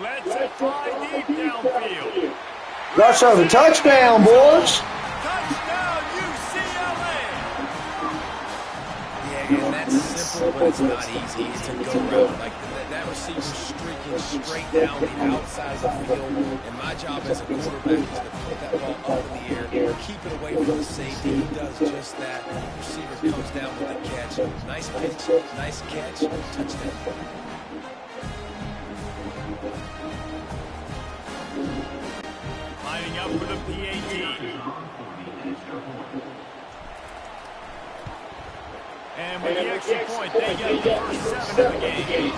Let's it fly deep downfield. Rush over touchdown, boys. Touchdown, UCLA! Yeah, and that's simple, but it's not easy. It's a go-route. Like, that receiver's streaking straight down the outside of the field, and my job as a quarterback is to put that ball up in the air, keep it away from the safety. He does just that. The receiver comes down with the catch. Nice pitch, nice catch, touchdown. Lining up with a PAT. And with the extra point, they get the first 7 of the game.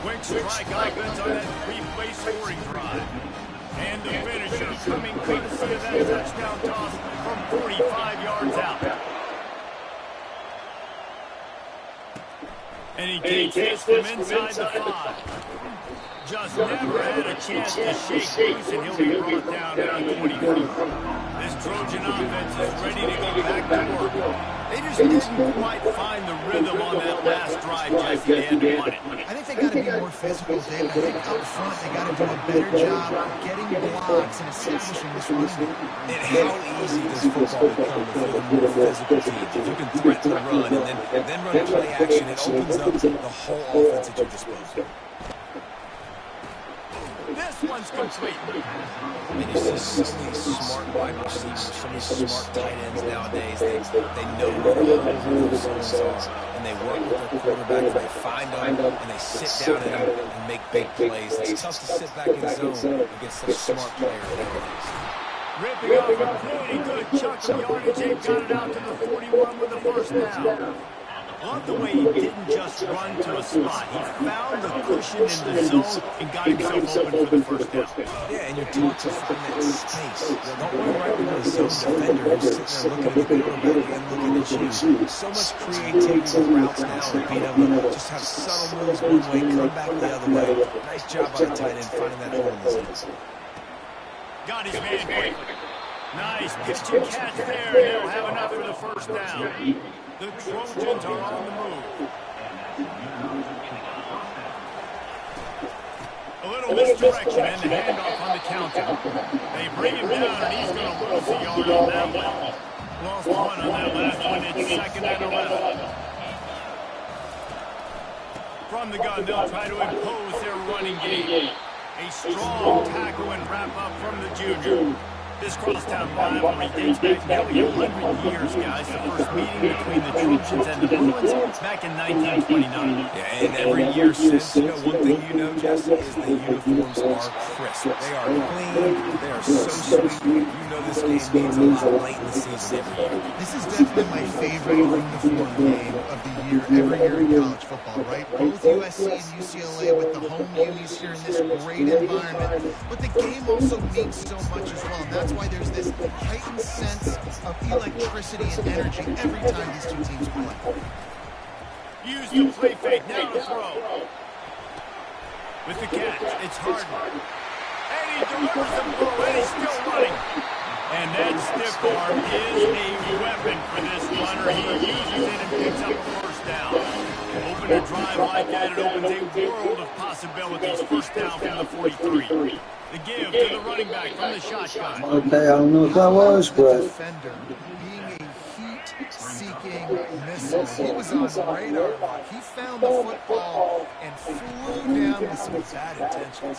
Quick strike offense on that three-play scoring drive. And the finisher coming courtesy of that touchdown toss from 45 yards out. And he takes this from inside the 5. Just never had a chance to shake loose, and he'll be brought down around 24. This Trojan offense is ready to go back to work. They just didn't quite find the rhythm on that last drive, Jesse. They had to run it. I think they got to be more physical, David. I think up front they got to do a better job of getting blocks and establishing this run game. And how easy does football become if you're a more physical team? If you can threaten the run and then run play action, it opens up the whole offense at your disposal. This one's complete. I mean, you see so many smart wide receivers, so many smart tight ends nowadays. They know where the zones are, and they work with their quarterback, and they find them, and they sit down in them and make big plays. It's tough to sit back in zone against such smart players nowadays. Ripping off a pretty good chunk of yardage. They've got it out to the 41 with the first down. Love the way he didn't just run to a spot. He found the cushion in the zone and got himself open for the first down. Yeah, and you're taught to find that space. Don't run right into a zone defender who's sitting there looking at the quarterback and looking at you. So much creativity with routes now and being able to just have subtle moves one way, come back the other way. Nice job by the tight end finding that hole in the zone. Got his man quick. Nice pitch and catch there. They'll have enough for the first down. The Trojans are on the move. A little misdirection and the handoff on the counter. They bring him down and he's going to lose a yard on that one. Lost one on that last one. It's 2nd and 11. From the gun, they'll try to impose their running game. A strong tackle and wrap up from the junior. This crosstown rivalry dates back nearly 100 years, guys. The first meeting between the Trojans and the Bruins back in 1929. Yeah, and every year since, one thing you know, Jesse, is the uniforms are crisp. They are clean. They are so sweet. You know this game means a lot late in the season every year. This is definitely my favorite uniform game of the year, every year in college football, right? Both USC and UCLA with the home unis here in this great environment. But the game also means so much as well. And that's why there's this heightened sense of electricity and energy every time these two teams play. Use the play fake, now to throw. With the catch, it's Harden. And he delivers the blow, and he's still running. And that stiff arm is a weapon for this runner. He uses it and picks up a first down. Open a drive like that, it opens a world of possibilities. First down from the 43. The give to the running back from the shotgun. Okay, I don't know what that was, but Defender being a heat-seeking missile. He was on radar lock. He found the football and flew down with some bad intentions.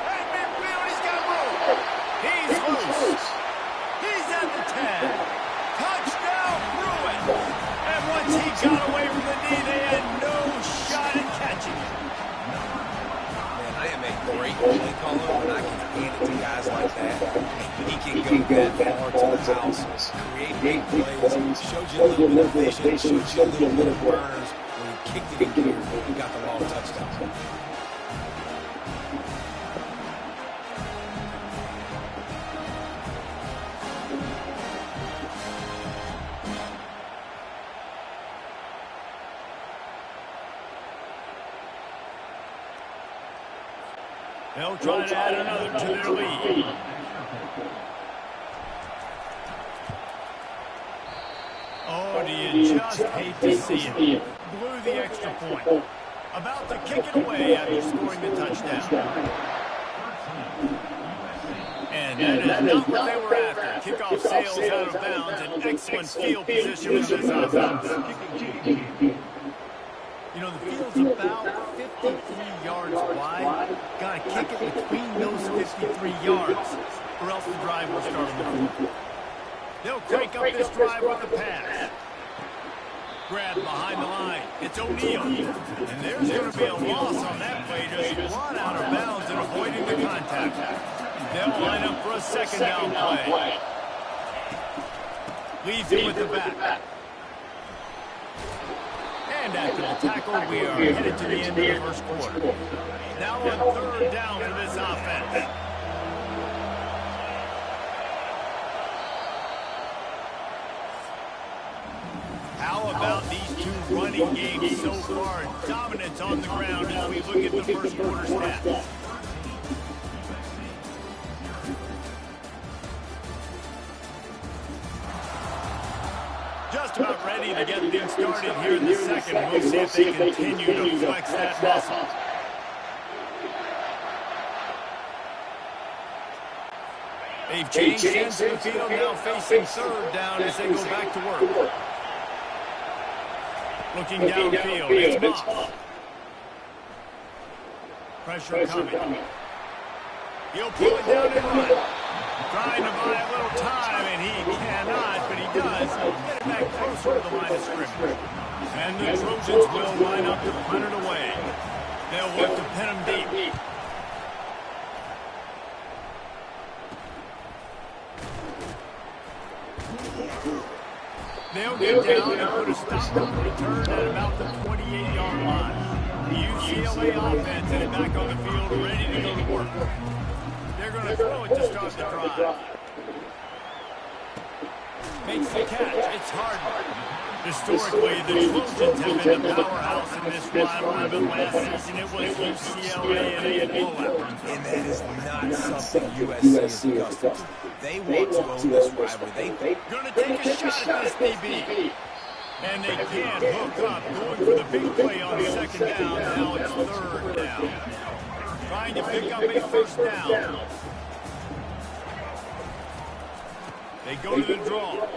Hey, midfield, he's got room. He's loose. He's at the 10. Touchdown, Bruins. And once he got away from the knee, they had no shot at catching him. I am a great play caller when I can hand it to guys like that. And he can go that far to the house, create big plays, showed you a little bit of vision, showed you a little bit of burners. When he kicked it in gear, he got the long touchdown. They'll try to add another to their lead. Oh, do you just hate to see it? Blew the extra point. About to kick it away after scoring the touchdown. And that is not what they were after. Kickoff sails out of bounds and excellent field position for this offense. You know, the field's about 53 yards wide. Got to kick it between those 53 yards, or else the drive will start on the field. They'll crank up this drive with the pass. Grab behind the line. It's O'Neal. And there's going to be a loss on that play. Just run out of bounds and avoiding the contact. They'll line up for a second down play. Leads it with the back. And after the tackle, we are headed to the end of the first quarter. Now on third down for this offense. How about these two running games so far? Dominance on the ground as we look at the first quarter stats. Just about ready to get things started here in the second. We'll see if they continue to flex that muscle. They've changed into the field, now facing third down as they go back to work. Looking downfield, it's Moss. Pressure coming. He'll pull it down and run. Trying to buy a little time, and he cannot, but he does. Get it back closer to the line of scrimmage. And the Trojans will line up to punt it away. They'll look to pin him deep. They'll get down and put a stop on the return at about the 28-yard line. The UCLA offense is back on the field, ready to go to work. They're going to throw it to start the drive. Makes the catch. It's Harden. Historically, the Trojans have been the powerhouse in this rivalry, but last season it was UCLA and a blowout. And that is not something USC is accustomed to. They want to own this rivalry. They're going to take a shot at this DB. And they can't hook up, going for the big play on second down. Now it's third down. Trying to pick up a first down. They go to the draw.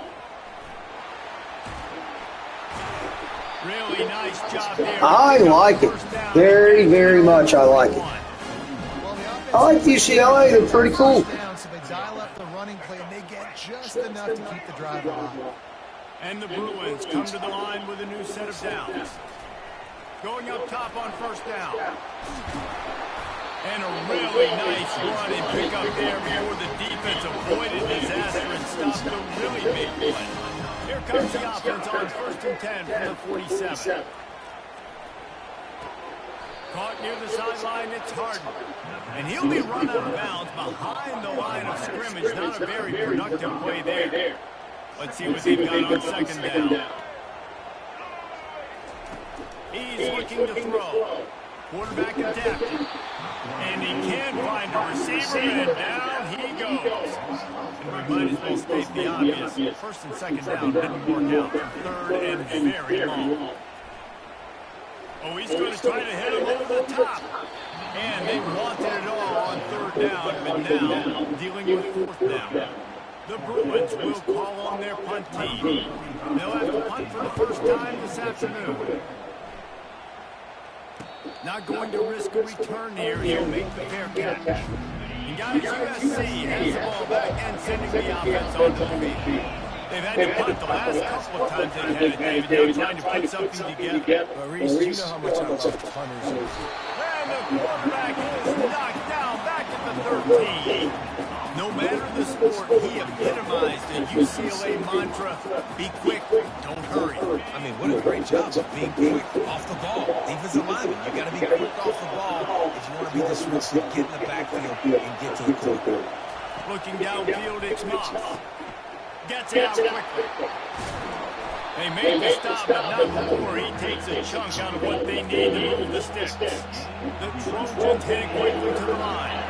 Really nice job there. I like it. Very, very much I like it. I like UCLA. They're pretty cool. So they dial up the running play, and they get just enough to keep the drive alive. And the Bruins come to the line with a new set of downs. Going up top on first down. And a really nice run and pick up there before the defense avoided disaster and stopped a really big play. Here comes the offense on 1st and 10 from the 47. Caught near the sideline, it's Harden. And he'll be run out of bounds behind the line of scrimmage. Not a very productive play there. Let's see what they've got on second down. He's looking to throw. Quarterback adapted. And he can't find a receiver, and down he goes. And we might as well state the obvious. First and second down didn't work out. Third and very long. Oh, he's going to try to hit him over the top. And they wanted it all on third down, but now dealing with fourth down. The Bruins will call on their punt team. They'll have to punt for the first time this afternoon. Not going to risk a return here. He'll make the fair catch. And guys, USC has the ball back and sending the offense onto the field. They've had to punt the last couple of times they've had it, David. They're trying to put something together. But Reese, you know how much I love punters. And the quarterback is knocked down back at the 13. No matter the sport, he epitomized the UCLA mantra, be quick, don't hurry. I mean, what a great job of being quick off the ball. Defensive lineman, you got to be quick off the ball if you want to be disruptive, get in the backfield, and get to the quarterback. Looking downfield, it's Moss. Gets it out quickly. They make the stop, but not before he takes a chunk out of what they need to move the sticks. The Trojans heading quickly to the line.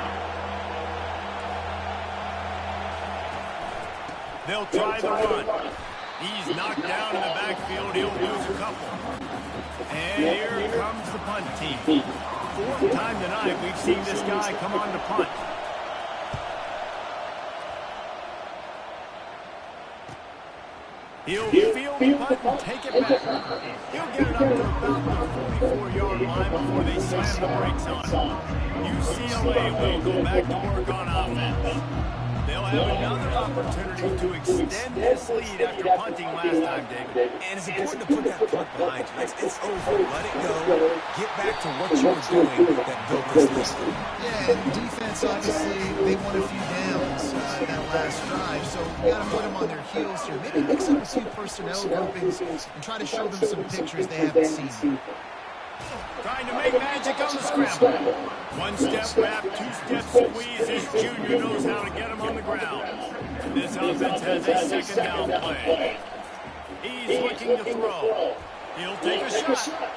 They'll try the run. He's knocked down in the backfield. He'll lose a couple. And here comes the punt team. Fourth time tonight we've seen this guy come on to punt. He'll field the punt and take it back. He'll get it up to about the 44-yard line before they slam the brakes on him. UCLA will go back to work on offense. They'll have another opportunity to extend this lead after punting last time, David. And it's important to put that punt behind you. It's over. Let it go. Get back to what you were doing that built this lead. Yeah, and defense, obviously, they won a few downs in that last drive, so you got to put them on their heels here. Maybe mix up a few personnel groupings and try to show them some pictures they haven't seen. Trying to make magic on the scramble. One step wrap, two-step squeeze. This junior knows how to get him on the ground. This offense has a second down play. He's looking to throw. He'll take a shot.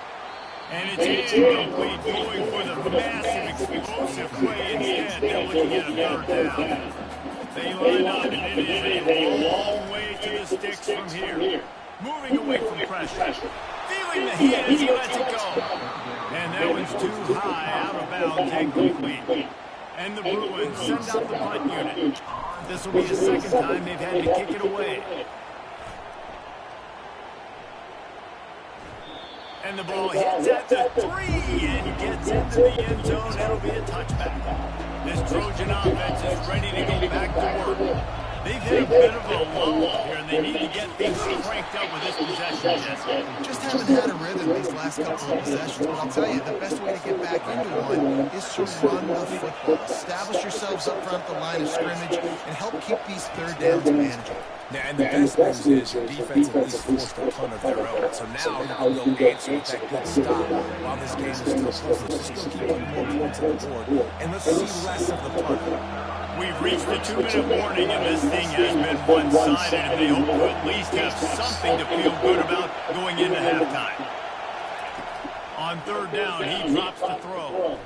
And it's incomplete, going for the massive, explosive play instead. They're looking at a third down. They line up, and it is a long way to the sticks from here. Moving away from pressure. Feeling the heat as he lets it go. And that one's too high, out of bounds, incomplete. And the Bruins send out the punt unit. This will be the second time they've had to kick it away. And the ball hits at the 3 and gets into the end zone. It'll be a touchback. This Trojan offense is ready to go back to work. They've hit a bit of a lull here, and they need to get things cranked up with this possession, Jesse. Just haven't had a rhythm these last couple of possessions, but I'll tell you, the best way to get back into one is to run the football. Establish yourselves up front the line of scrimmage and help keep these third downs manageable. Yeah, and the best news is your defense at least forced a punt of their own. So now you can go answer with that good stop while this game is still close. Let's just go keep putting more points on the board, and let's see less of the punt. We've reached the 2-minute warning, and this thing has been one-sided, and they hope to at least have something to feel good about going into halftime. On third down, he drops the throw.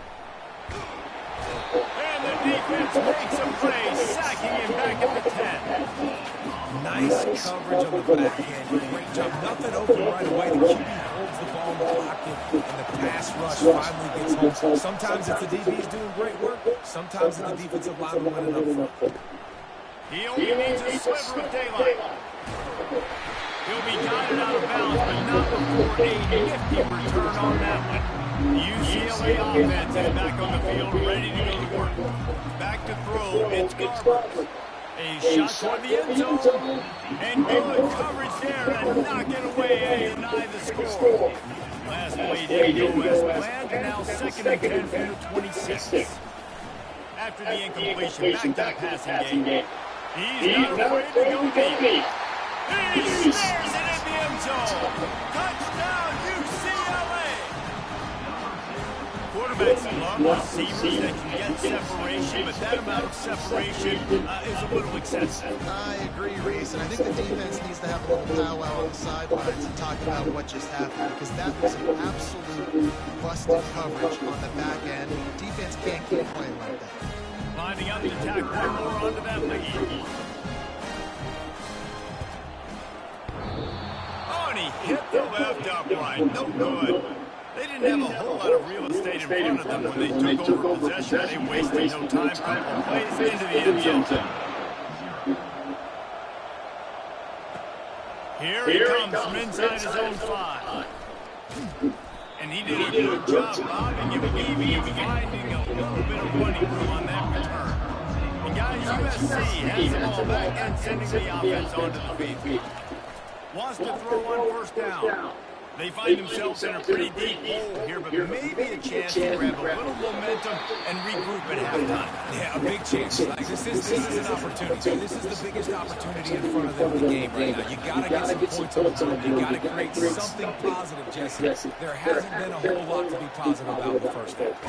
And the defense makes a play, sacking him back at the 10. Nice coverage on the back end. Great job. Nothing open right away. The QB holds the ball in the pocket, and the pass rush finally gets home. Sometimes it's the DBs doing great work. Sometimes it's the defensive lineman winning up front. He only needs a sliver of daylight. He'll be guided out of bounds, but not before a nifty return on that one. The UCLA offense is back on the field, ready to go to work. Back to throw, it's Garber. A shot toward the end zone, and good coverage there to knock it away and deny the score. Last play didn't go as planned, and now 2nd and 10 from the 26. After the incompletion, back to the passing game. He's not afraid to go deep. He snares it in the end zone. Touchdown, UCLA. Quarterbacks love receivers that can get separation, but that amount of separation is a little excessive. I agree, Reese, and I think the defense needs to have a little powwow on the sidelines and talk about what just happened, because that was an absolute busted coverage on the back end. Defense can't keep playing like that. Lining up to tack one more onto that lead. Oh, and he hit the left upright. No good. They didn't have a whole lot of real estate in front of them when they took over possession. They wasted no time. Couple plays into the end zone. Here he comes from inside his own 5. And he did a good job bobbing and weaving and finding a little bit of running room on that return. And guys, USC has the ball back and sending the offense onto the field. Wants to throw on first down. They find themselves in a pretty deep hole here, but maybe a chance to grab a little momentum and regroup at halftime. Yeah, a big chance. Like, this is an opportunity. This is the biggest opportunity in front of them in the game right now. You got to get some points on the board. You got to create something positive, Jesse. There hasn't been a whole lot to be positive about in the first half.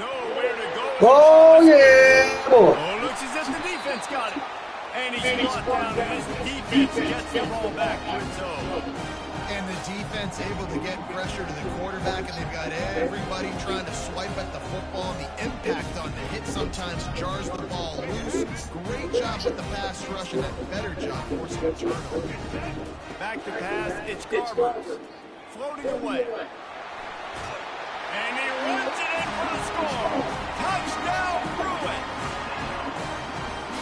Nowhere to go. Oh, yeah, boy. Oh, looks as if the defense got it. And he's brought down, and his defense gets the ball back to its own. And the defense able to get pressure to the quarterback, and they've got everybody trying to swipe at the football, and the impact on the hit sometimes jars the ball loose. Great job with the pass rush, and a better job forcing a turnover. Back to pass, it's Garber. Floating away. And he runs it in for the score. Touchdown, Bruin.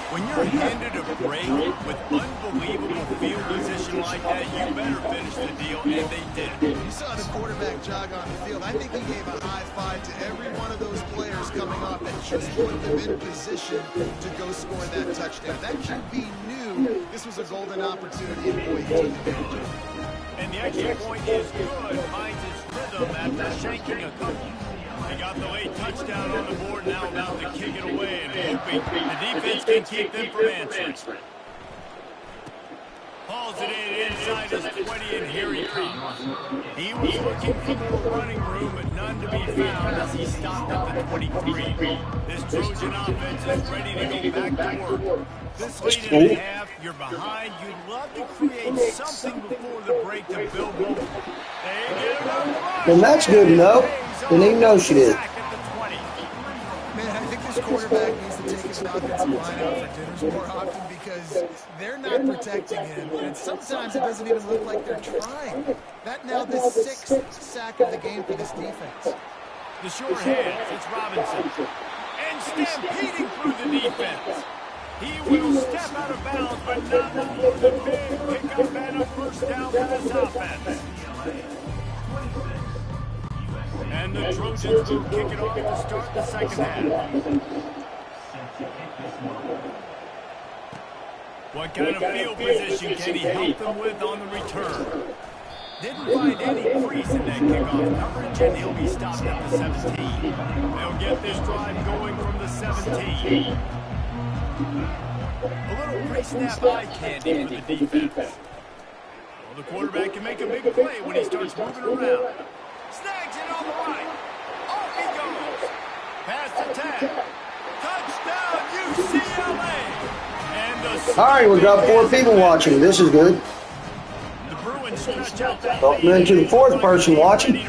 When you're handed a break with unbelievable field position like that, you better finish the deal, and they did. You saw the quarterback jog on the field. I think he gave a high five to every one of those players coming off that just put them in position to go score that touchdown. That QB knew this was a golden opportunity, and boy, he took advantage of it. And the extra point is good, finds his rhythm after shanking a couple. He got the late touchdown on the board, now about to kick it away and hoping the defense can keep them from answering. Hauls it in inside his 20, and here he comes. He was looking for more running room, but none to be found as he stopped at the 23. This Trojan offense is ready to go back to work. This lead and a half, you're behind. You'd love to create something before the break to build momentum. They get it up front. And that's good enough. Didn't even know she did. Man, I think this quarterback needs to take his offensive line out for dinners more often, because they're not protecting him, and sometimes it doesn't even look like they're trying. That now the 6th sack of the game for this defense. The sure hands, it's Robinson. And stampeding through the defense. He will step out of bounds, but not before the big pickup and a first down for this offense. And the Trojans will kick it off to start the second half. What kind of field position can he help them with on the return? Didn't find any crease in that kickoff coverage, and he'll be stopped at the 17. They'll get this drive going from the 17. A little pre-snap eye candy for the defense. Well, the quarterback can make a big play when he starts moving around. Snags it on the right. Off he goes. Pass attack. Touchdown, UCLA. All right, we've got 4 people watching. This is good. Welcome into the 4th person watching. I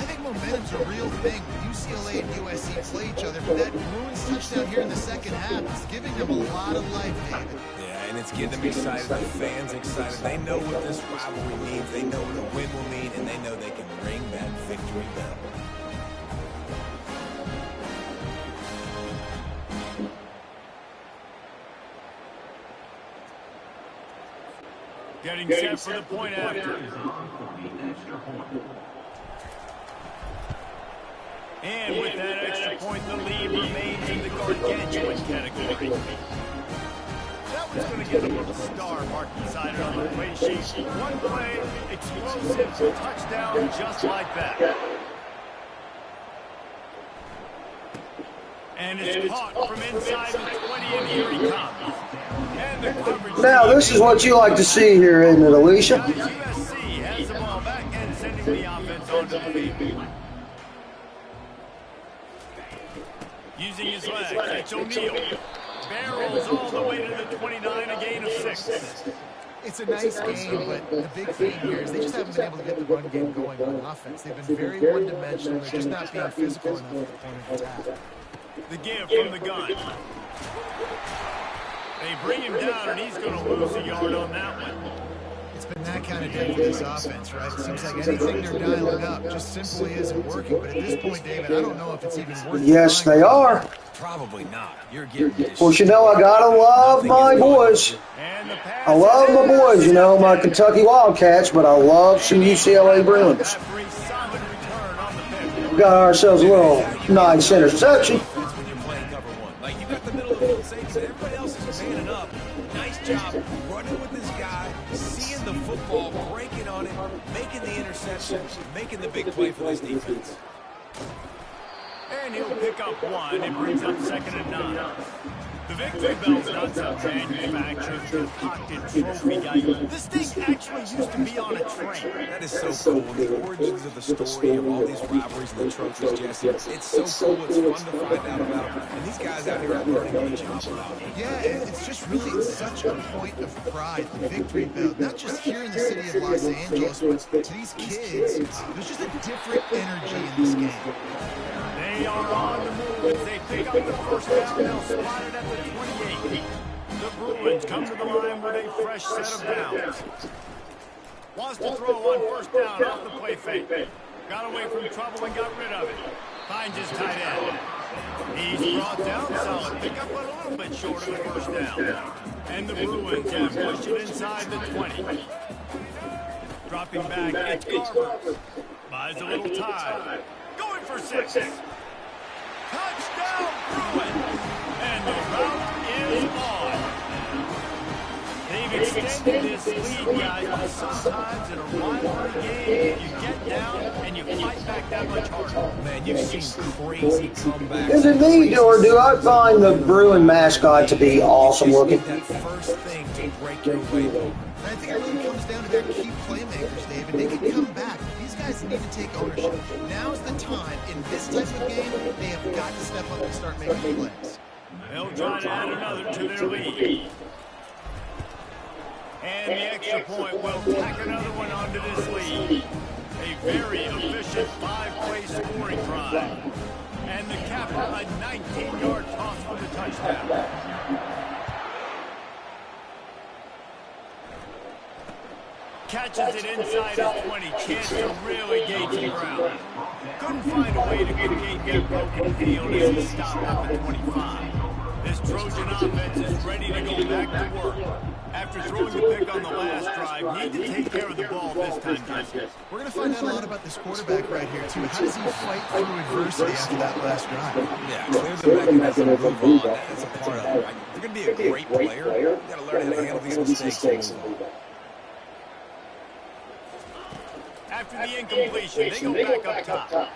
think momentum's a real thing. UCLA and USC play each other, but that Bruins touchdown here in the second half is giving them a lot of life, David. Yeah, and it's getting them excited. The fans excited. They know what this rivalry means. They know what a win will mean, and they know they can ring that victory bell. Getting set for the point after. And with that extra point, the lead remains in the gargantuan category. That one's going to get a little star marked beside it on the play sheet. One play, explosive, touchdown, just like that. And it's caught from inside the 20, and here he comes. And the coverage. Now, this is what you like to see here, isn't it, Alicia? USC has the ball back and sending the offense onto the field. Using his legs, it's O'Neal. Barrels all the way to the 29, a gain of 6. It's a nice game, but the big thing here is they just haven't been able to get the run game going on offense. They've been very one-dimensional. They're just not being physical enough at the point of attack. The give from the gun. They bring him down, and he's going to lose a yard on that one. It's been that kind of day for this offense, right? It seems like anything they're dialing up just simply isn't working. But at this point, David, I don't know if it's even worth it. Yes, they are. Probably not. You're getting Of course, you know I gotta love my boys. I love my boys, you know, my Kentucky Wildcats, but I love some UCLA Bruins. We got ourselves a little nice interception. That's when you're playing cover one. Like, you got the middle of the field safe, and everybody else is manning up. Nice job running with this guy, seeing the football, breaking on him, making the interception, making the big play for this defense. And he'll pick up one and brings up 2nd and 9. The victory bell's not some manufactured, concocted trophy guy. This thing actually used to be on a train. That is so cool. The origins of the story of all these rivalries and the trophies, Jesse. It's so cool. It's fun to find out about them. And these guys out here are learning on the job about it. Yeah, it's just really such a point of pride, the victory bell. Not just here in the city of Los Angeles, but to these kids, there's just a different energy in this game. They are on the move as they pick up the first down. They'll spot it at the 28. The Bruins come to the line with a fresh set of downs. Wants to throw on 1st down off the play fake. Got away from trouble and got rid of it. Finds his tight end. He's brought down. Solid pickup, but a little bit short of the 1st down. And the Bruins have pushed it inside the 20. Dropping back, it's Garber. Buys a little time. Going for 6. Touchdown, Bruins! And the route is on. They've extended this lead, guys, but sometimes in a rivalry game, you get down and you fight back that much harder. Man, you've seen crazy comebacks. Is it me, or do I find the Bruin mascot to be awesome looking? That first thing to break your way, though. I think it really comes down to their key playmakers, David. They can come back. These guys need to take ownership. Now's the time. In this type of game, they have got to step up and start making plays. They'll try to add another to their lead. And the extra point will tack another one onto this lead. A very efficient 5-play scoring drive. And the captain, a 19-yard toss for the touchdown. Catches it inside his 20. Chance to really gauge the ground. Couldn't find a way to negate that broken field as he stopped at the 25. This Trojan offense is ready to go back to work. After throwing the pick on the last drive, need to take care of the ball this time, Jesse. We're going to find out a lot about this quarterback right here, too. How does he fight through adversity after that last drive? Yeah, clear the mechanism, move on. That's a part of it. Right? If you're going to be a great player, you got to learn how to handle these mistakes and move on. After the incompletion, they go back up top.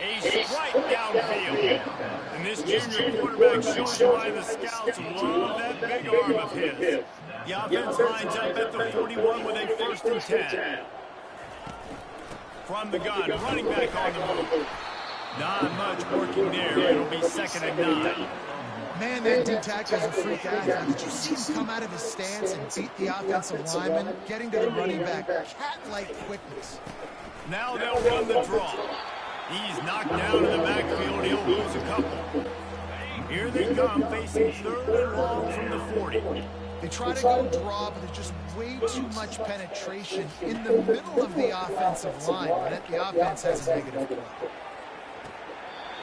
A strike downfield. And this junior quarterback shows why the scouts love that big arm of his. The offense lines up at the 41 with a 1st and 10. From the gun, running back on the move. Not much working there. It'll be 2nd and 9. Man, that D-tackle is a freak athlete. Did you see him come out of his stance and beat the offensive lineman, getting to the running back? Cat-like quickness. Now they'll run the draw. He's knocked down in the backfield. He'll lose a couple. Here they come, facing 3rd and long from the 40. They try to go draw, but there's just way too much penetration in the middle of the offensive line. But the offense has a negative play.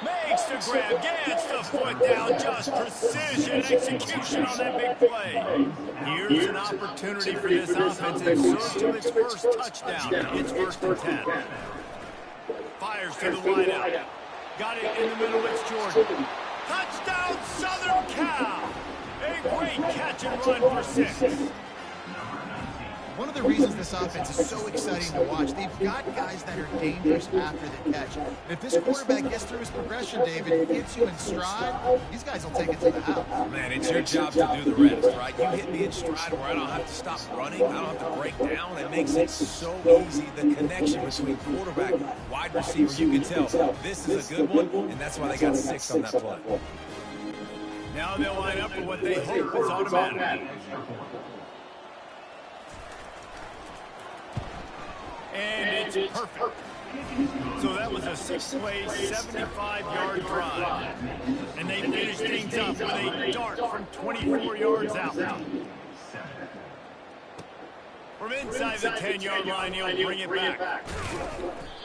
Makes the grab, gets the foot down, just precision execution on that big play. Here's an opportunity for this offense and serve to its first touchdown. It's 1st and 10. Fires to the wideout. Got it in the middle, it's Jordan. Touchdown, Southern Cal! A great catch and run for 6. One of the reasons this offense is so exciting to watch, they've got guys that are dangerous after the catch. And if this quarterback gets through his progression, David, gets you in stride, these guys will take it to the house. Man, it's your job to do the rest, right? You hit me in stride where I don't have to stop running, I don't have to break down. It makes it so easy. The connection between quarterback, wide receiver, you can tell this is a good one, and that's why they got 6 on that play. Now they'll line up for what they hope is automatic. And it's perfect. So that was a 6-play, 75-yard drive. And they finished things up with a dart from 24 yards out. From inside the 10-yard line, he'll bring it back.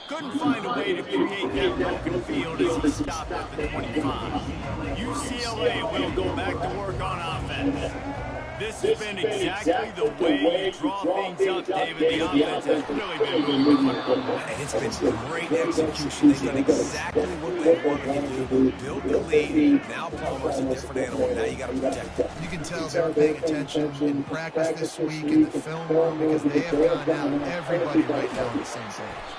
Couldn't find a way to create that broken field as he stopped at the 25. UCLA will go back to work on offense. This has been exactly the way you draw things up, David. The offense has really been moving the football. And it's been great execution. They've done exactly what they wanted to do. Build the lead. Now Palmer's a different animal. Now you got to protect him. You can tell they're paying attention in practice this week in the film room because they have gone out everybody right now on the same page.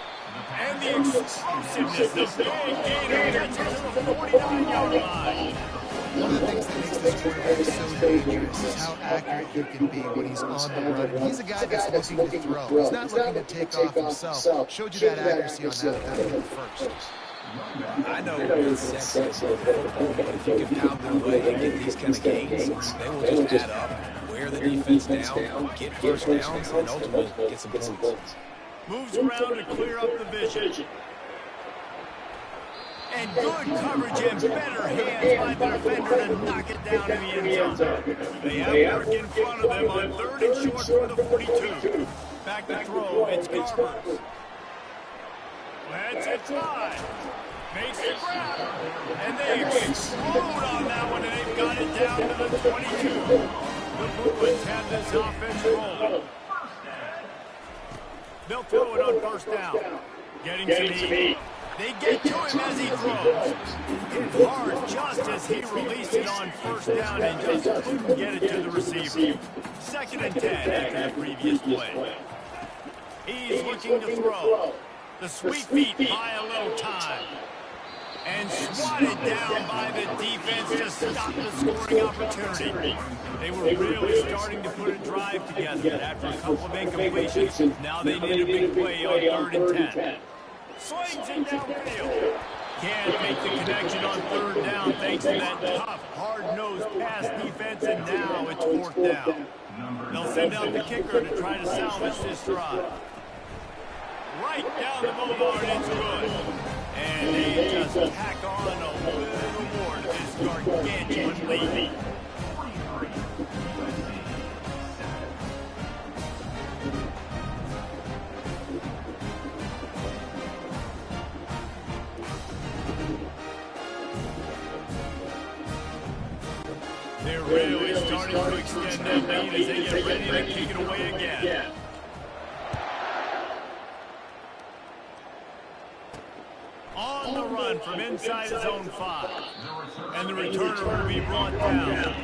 And the explosiveness, the big gainer gets it to the 49-yard line. One of the things that makes this quarterback so dangerous is how accurate he can be when he's on the run. And he's a guy that's looking to throw. He's not looking to take off himself. Showed you that accuracy on that first. I know it's sexy, but if you can pound their way and get these kind of gains, they will just add up, wear the defense down, get first downs, and ultimately get some points. Moves around to clear up the vision. And good coverage and better hands by the defender to knock it down in the end zone. They have work in front of them on 3rd and short for the 42. Back to throw, it's Garbers. Let's it fly. Makes the grab. And they explode on that one, and they've got it down to the 22. The Bruins have this offense rolling. They'll throw it on 1st down. Getting some heat. They get to him as he throws. Hit hard just as he released it on 1st down and just couldn't get it to the receiver. 2nd and 10 after the previous play. He's looking to throw. The sweep feet buy a little time. And swatted down by the defense to stop the scoring opportunity. They were really starting to put a drive together after a couple of incompletions. Now they need a big play on 3rd and 10. Slings it downfield. Can't make the connection on 3rd down thanks to that tough, hard-nosed pass defense, and now it's 4th down. They'll send out the kicker to try to salvage this drive. Right down the boulevard, it's good. And they just tack on a little more to this gargantuan lead. They're They're really starting to extend that lead as they get ready to kick it away again. On the run from inside his own 5. And the returner will be brought down.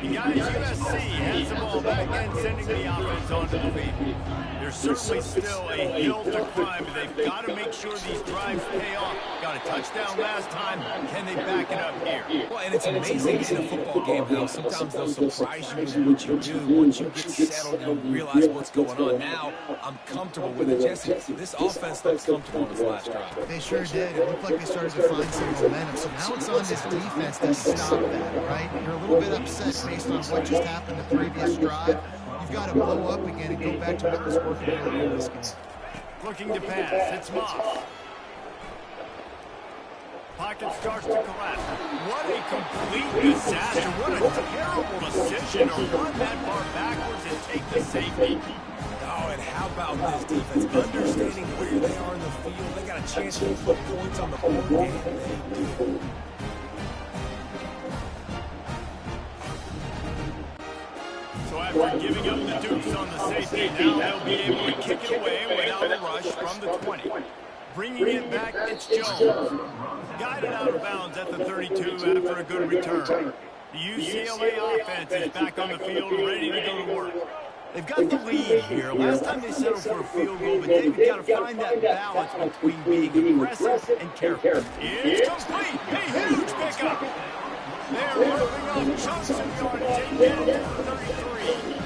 You guys, USC has the ball back and sending the offense onto the field. There's certainly still a hill to climb, but they've got to make sure these drives pay off. Got a touchdown last time. Can they back it up here? Well, and it's amazing in a football game how sometimes they'll surprise you with what you do. Once you get settled, you realize what's going on. Now, I'm comfortable with it. Jesse, this offense looks comfortable on this last drive. They sure did. It looked like they started to find some momentum. So now it's on this defense to stop that, right? You're a little bit upset based on what just happened the previous drive. You've got to blow up again and go back to what was working earlier in this game. Looking to pass. It's Moss. Pocket starts to collapse. What a complete disaster. What a terrible decision to run that far backwards and take the safety. Oh, and how about this defense? Understanding where they are in the field. They got a chance to put points on the board, and they do. So after giving up the deuce on the safety, now they'll be able to kick it away without a rush from the 20. Bringing it back, it's Jones. Guided out of bounds at the 32 after a good return. The UCLA offense is back on the field, ready to go to work. They've got the lead here. Last time they settled for a field goal, but they've got to find that balance between being aggressive and careful. It's complete. A huge pickup. They're moving up chunks of yards. They get it to the 33.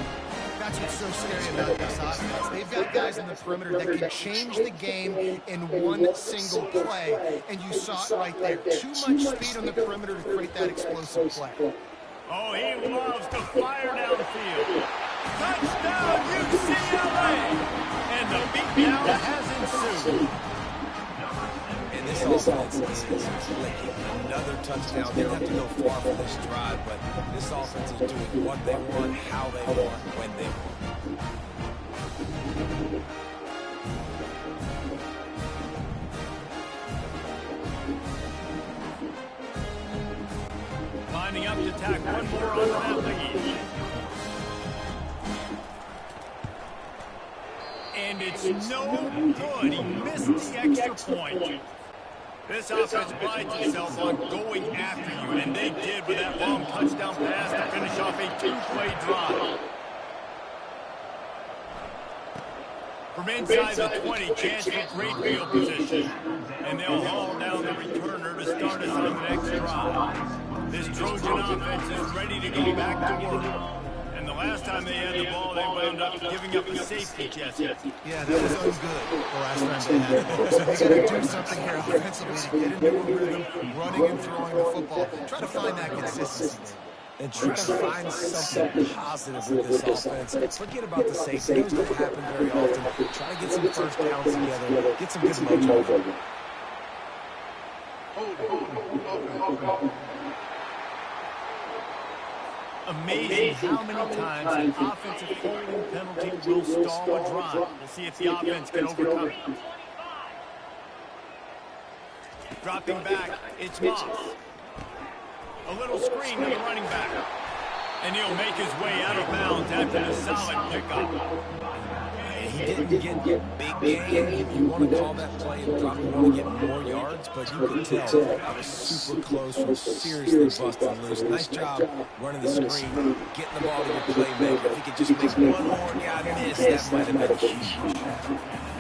That's what's so scary about this offense. They've got guys in the perimeter that can change the game in one single play, and you saw it right there. Too much speed on the perimeter to create that explosive play. Oh, he loves to fire downfield. Touchdown, UCLA! And the beatdown has ensued. And this offense is clicking. Another touchdown. They don't have to go far for this drive, but this offense is doing what they want, how they want, when they want. Lining up to tack one more on that lead. And it's no good. He missed the extra point. This offense prides itself on going after you, and they did with that long touchdown pass to finish off a two-play drive. From inside the 20, chance for great field position. And they'll haul down the returner to start us on the next drive. This Trojan offense is ready to go back to work. And the last time they had the ball, they wound up giving up a safety, Jesse. Yeah, that was ungood the last time they had it. So they got to do something here offensively to get into a rhythm, running and throwing the football. Try to find that consistency. And try to find something positive with this offense. Forget about the safety. Those don't happen very often. Try to get some first downs together. Get some good mojo. Amazing how many times an offensive holding penalty will stall a drive. We'll see if the offense can overcome it. Dropping back, it's Moss. A little screen to the running back. And he'll make his way out of bounds after the solid pickup. He didn't get big game. You want to call that play and probably want to get more yards, but you could tell that was super close from seriously busting loose. Nice job running the screen, getting the ball to your playmaker. If he could just make one more guy miss, that might have been huge.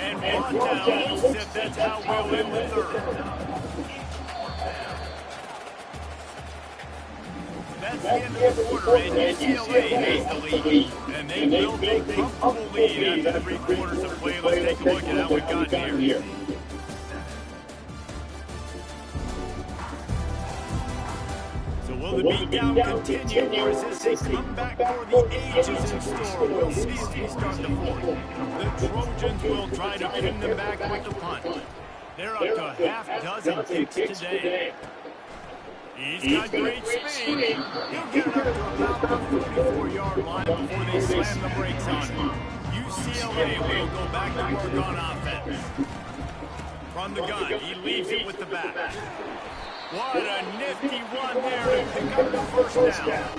And brought down, said that's how we'll end the third. That's the end of the quarter, and UCLA has the lead. And they will take comfortable lead after 3 quarters of play. Let's take a look at how we've gotten here. So will the beatdown continue, or is this a comeback for the ages in store? We'll see as we start the fourth. The Trojans will try to pin them back with the punt. They're up to a half dozen kicks today. He's got great speed. He'll get it up to about the 44-yard line before they slam the brakes on him. UCLA will go back to work on offense. From the gun, he leaves it with the back. What a nifty run there to pick up the first down.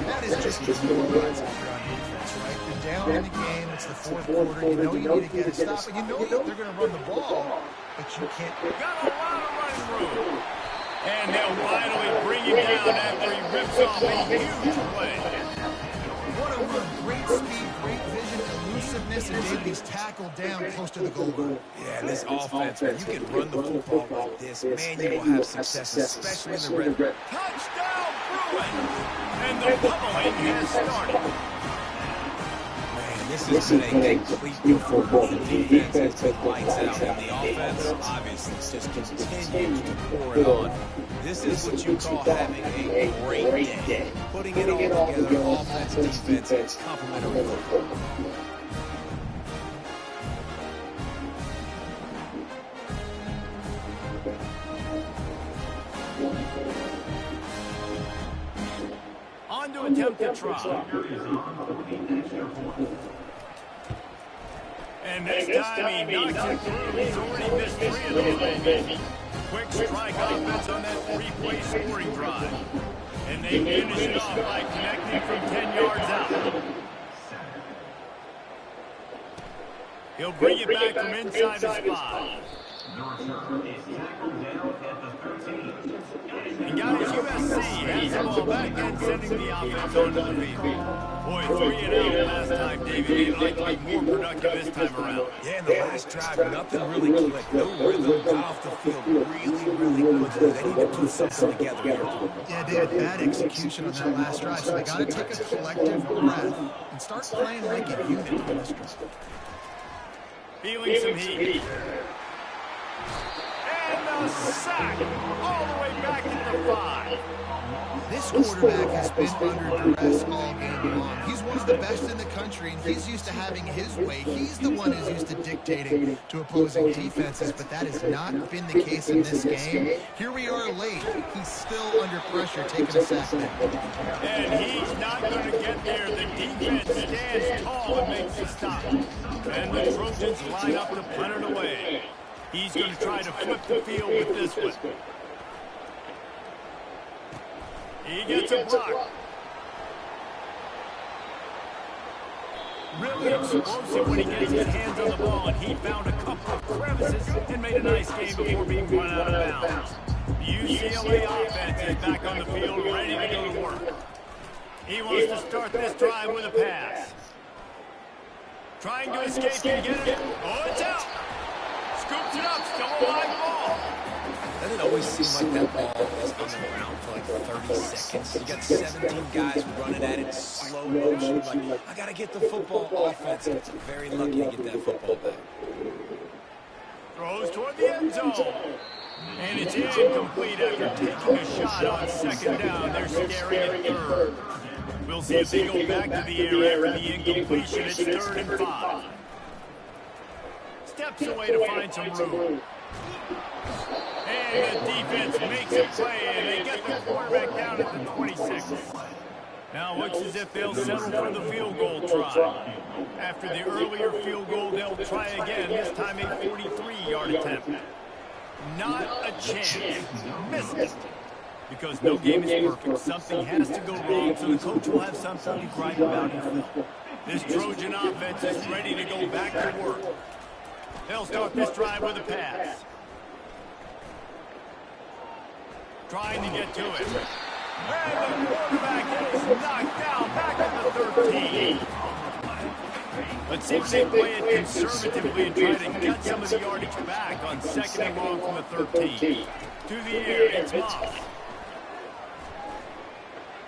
That is just demoralizing if you're on defense, right? You're down in the game. It's the fourth quarter. You know you need to get a stop. And you know they're going to run the ball, but you can't. Got a lot of running room. And they'll finally bring him down after he rips off a huge play. What a run. Great speed, great vision, elusiveness, and Davies tackled down close to the goal line. Yeah, this offense, when you can run the football like this, man, you will have success, especially in the red zone. Touchdown, Bruins! And the pummeling has started. Man, this has been a complete performance. The defense has been lights out, and the offense, obviously, just continues to pour it on. This is what you call having a great day. Putting it all together, offense, defense, complementary football. On to attempt to try. And this time he knocks it through. He's already missed 3 of those, baby. Quick strike offense on that 3-play scoring drive. And they finish it off by connecting from 10 yards out. He'll bring it back from inside the spot. And guys, USC has the ball back and sending the offense onto the field. Boy, 3 and out last time, David. They'd like to be more productive this time around. Yeah, in the last drive, nothing really clicked. No rhythm, got off the field really quickly. They need to put something together here. Yeah, David, bad execution on that last drive, so they got to take a collective breath and start playing like a unit on this drive. Feeling some heat. And a sack all the way back at the 5. This quarterback has been under duress all game long. He's one of the best in the country, and he's used to having his way. He's the one who's used to dictating to opposing defenses, but that has not been the case in this game. Here we are late. He's still under pressure, taking a sack now. And he's not going to get there. The defense stands tall and makes the stop. And the Trojans line up to punt it away. He's going to try to flip the field with this one. He gets a block. Really explosive when he gets his hands on the ball, and he found a couple of crevices and made a nice game before being run out of bounds. The UCLA offense is back on the field, ready to go to work. He wants to start this drive with a pass. Trying to escape and get it. Oh, it's out. Scoops it up, still a live ball. Doesn't it always seem like that ball is on the ground for like 30 seconds? You got 17 guys running at it in slow motion. Like, I got to get the football. Offense gets very lucky to get that football back. Throws toward the end zone. And it's incomplete after taking a shot on second down. They're staring at third. We'll see if they go back to the air after the incompletion. It's 3rd and 5. Steps away to find some room. And the defense makes a play, and they get the quarterback down at the 26. Now looks as if they'll settle for the field goal try. After the earlier field goal, they'll try again, this time a 43-yard attempt. Not a chance. Missed it. Because no game is perfect, something has to go wrong, so the coach will have something to gripe about in film. This Trojan offense is ready to go back to work. They'll start this drive with a pass. Trying to get to it. And the quarterback is knocked down back at the 13. Let's see if they play it conservatively and try to get some of the yardage back on 2nd and long from the 13. To the air, it's Moss.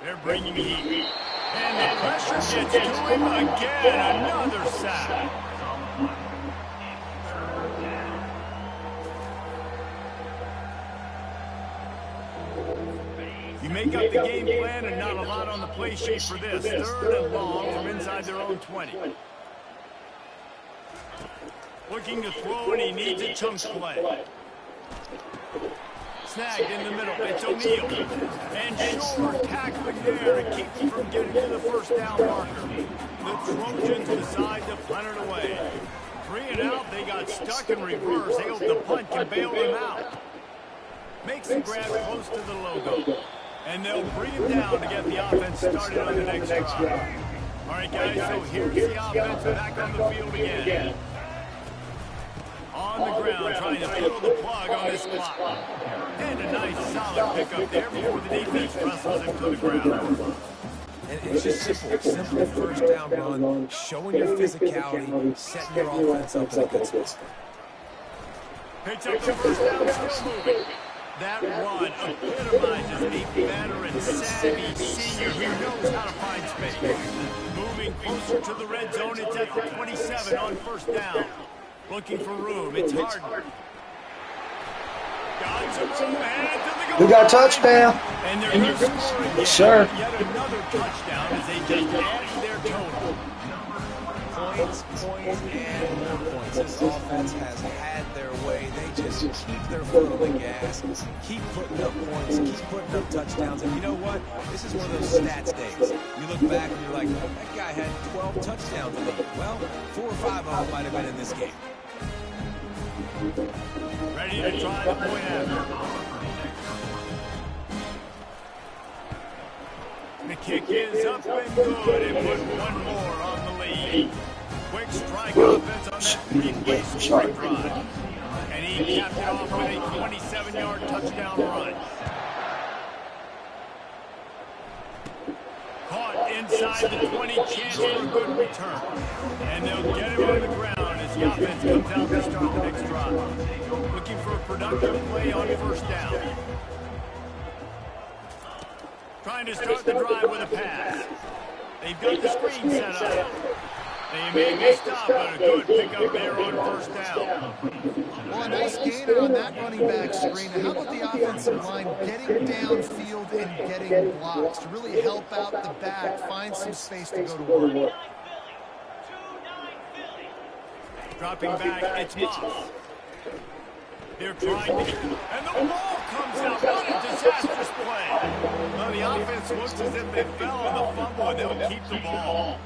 They're bringing heat. And the pressure gets to him again. Another sack. You make up the game plan and not a lot on the play sheet for this. 3rd and long from inside their own 20. Looking to throw, and he needs a chunk play. Snagged in the middle. It's O'Neal. And short tackling there to keep him from getting to the first down marker. The Trojans decide to punt it away. 3 and out. They got stuck in reverse. They hope the punt can bail them out. Makes the grab close to the logo. And they'll bring him down to get the offense started on the next drive. All right, guys, so here's the offense back on the field again. On the ground, trying to pull the plug on this clock. And a nice solid pickup there before the defense wrestles him to the ground. And it's just simple first down run, showing your physicality, setting your offense up in a good spot. Picks up the first down, still moving. That run epitomizes a veteran, savvy senior who knows how to find space. Moving closer to the red zone, it's at the 27 on first down. Looking for room, it's hard. Got some room, headed to the goal. We got a touchdown. And they're going to score again. Yes, sir. Yet another touchdown as they just added their total. Points, and more points. This offense has had their way. They just keep their foot on the gas, keep putting up points, keep putting up touchdowns. And you know what? This is one of those stats days. You look back and you're like, that guy had 12 touchdowns in it. Well, 4 or 5 of them might have been in this game. Ready to try the point after. The kick is up and good, and put one more on the lead. Quick strike offense on that three-play scoring drive. And he capped it off with a 27-yard touchdown run. Caught inside the 20, chance for a good return. And they'll get him on the ground as the offense comes out to start the next drive. Looking for a productive play on first down. Trying to start the drive with a pass. They've got the screen set up. They made the stop, but a good pickup there on first down. Well, a nice gainer on that running back screen. How about the offensive line getting downfield and getting blocks to really help out the back, find some space to go to work? Dropping back, it's Moss. They're trying to get, and the ball comes out. What a disastrous play. Well, the offense looks as if they fell on the fumble, and they'll keep the ball.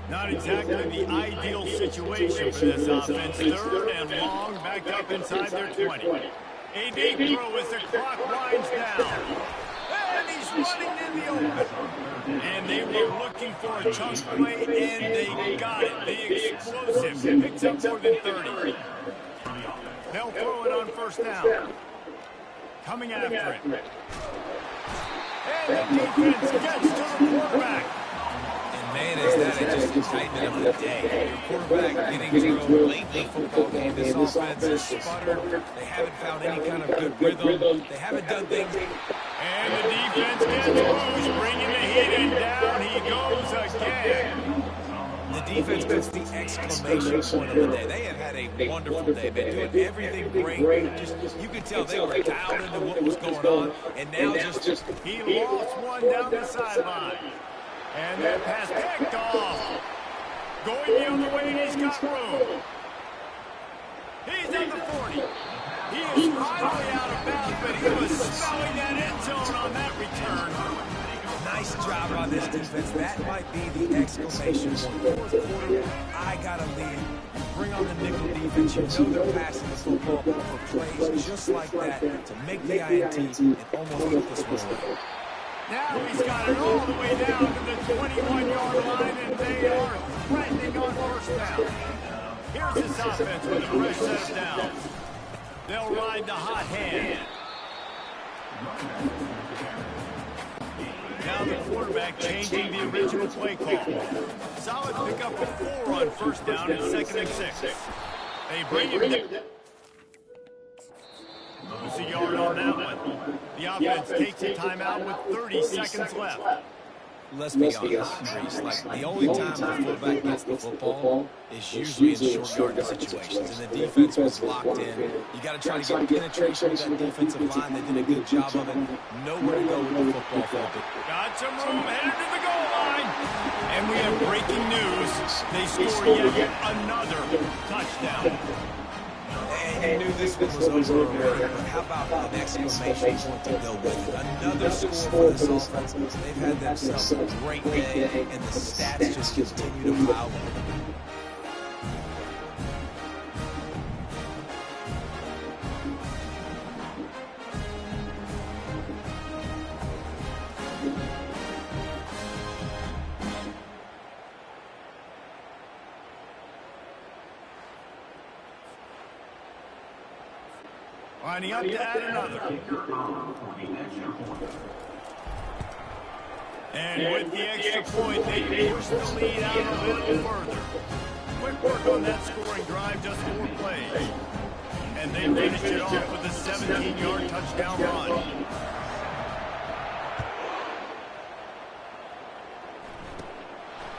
Not exactly the ideal situation for this offense. Third and long, back up inside their 20. A deep throw as the clock winds down. And he's running in the open. And they were looking for a chunk play, and they got it. The explosive picks up more than 30. They'll throw it on first down. Coming after it. And the defense gets to the quarterback. Man, is that just the excitement of the day. Your quarterback getting through late in the football game. This offense has sputtered. They haven't found any kind of good rhythm. They haven't done things. And the defense gets loose, bringing the heat, and down he goes again. The defense gets the exclamation point of the day. They have had a wonderful day. They've been doing everything great. Just, you could tell they were dialed into what was going on. And now just he lost one down the sideline. And that pass picked off. Going the other way, and he's got room. He's at the 40. He is finally out of bounds, but he was smelling that end zone on that return. Nice job by this defense. That might be the exclamation point. Fourth quarter, I got a lead. Bring on the nickel defense. You know they're passing the football for plays just like that to make the INT and almost get this one away. Now he's got it all the way down to the 21-yard line, and they are threatening on first down. Here's this offense with a fresh set of downs. They'll ride the hot hand. Now the quarterback changing the original play call. Solid pickup of 4 on first down and 2nd and 6. They bring him down. Lose a yard on that one. The offense takes a timeout with 30 seconds left. Let's be honest, Reese, like the only time the fullback gets the football is usually in short yardage situations, and the defense was locked in. You got to try to get penetration with that defensive line. They did a good job of it. Nowhere to go with the football for a big. Got some room, headed to the goal line. And we have breaking news. They score yet another touchdown. And you knew this one was over already, but how about an exclamation point to go with it? Another score for this offense. They've had themselves a great day, and the stats just continue to pile on. Lining up to add another. And with the extra point, they push the lead out a little further. Quick work on that scoring drive, just 4 plays. And they finished it off with a 17-yard touchdown run.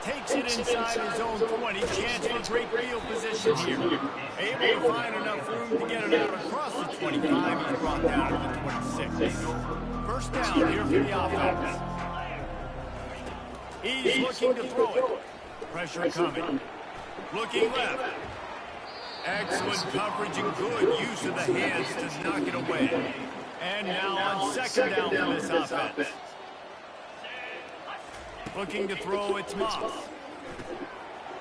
Takes it inside his own 20. Chance for great field position here. Able to find enough room to get it out across the 25. He's brought down to the 26. First down here for the offense. He's looking to throw it. Pressure coming. Looking left. Excellent coverage and good use of the hands to knock it away. And now on second down for this offense. Looking to throw, it's Moss.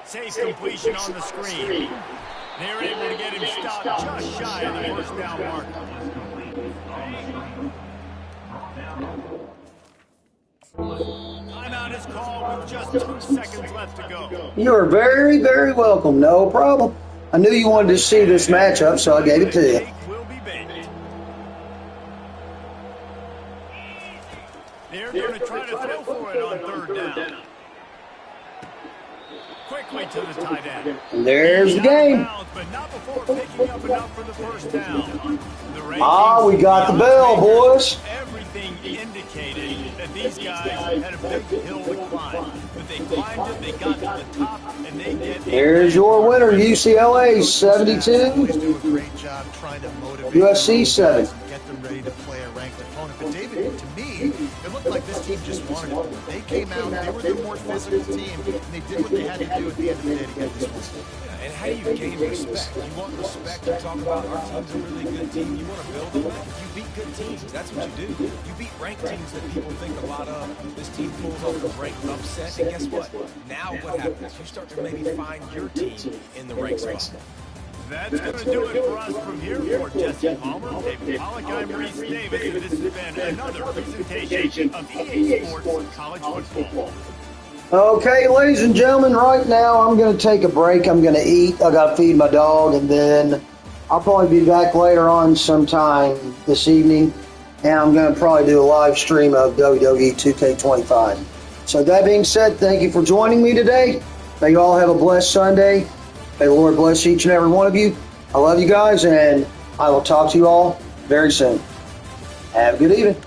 Safe completion on the screen. They're able to get him stopped just shy of the first down mark. Timeout is called with just 2 seconds left to go. You are very, very welcome. No problem. I knew you wanted to see this matchup, so I gave it to you. They're going to try to throw for it on third down. Quickly to the tight end. And there's the game. But not before picking up enough for the first down. We got the bell, boys. Everything indicated that these guys had a big hill to climb. But they climbed it, they got to the top, and they get... Here's your winner, UCLA 72. Do a great job trying to motivate USC 7. Get them ready to play a ranked opponent. But David, to me, it looked like this team just wanted it. They came out, they were the more physical team, and they did what they had to do at the end of the day to get this one. And how do you gain respect? You want respect, you talk about our team's a really good team, you want to build on that. You beat good teams, that's what you do. You beat ranked teams that people think a lot of. This team pulls off a ranked upset, and guess what? Now what happens? You start to maybe find your team in the ranked spot. That's going to do it for us from here. For Jesse Palmer, David Pollack, I'm Reese Davis, and this has been another presentation of EA Sports College Football. Okay, ladies and gentlemen, right now I'm going to take a break. I'm going to eat. I got to feed my dog, and then I'll probably be back later on sometime this evening, and I'm going to probably do a live stream of WWE 2K25. So that being said, thank you for joining me today. May you all have a blessed Sunday. May the Lord bless each and every one of you. I love you guys, and I will talk to you all very soon. Have a good evening.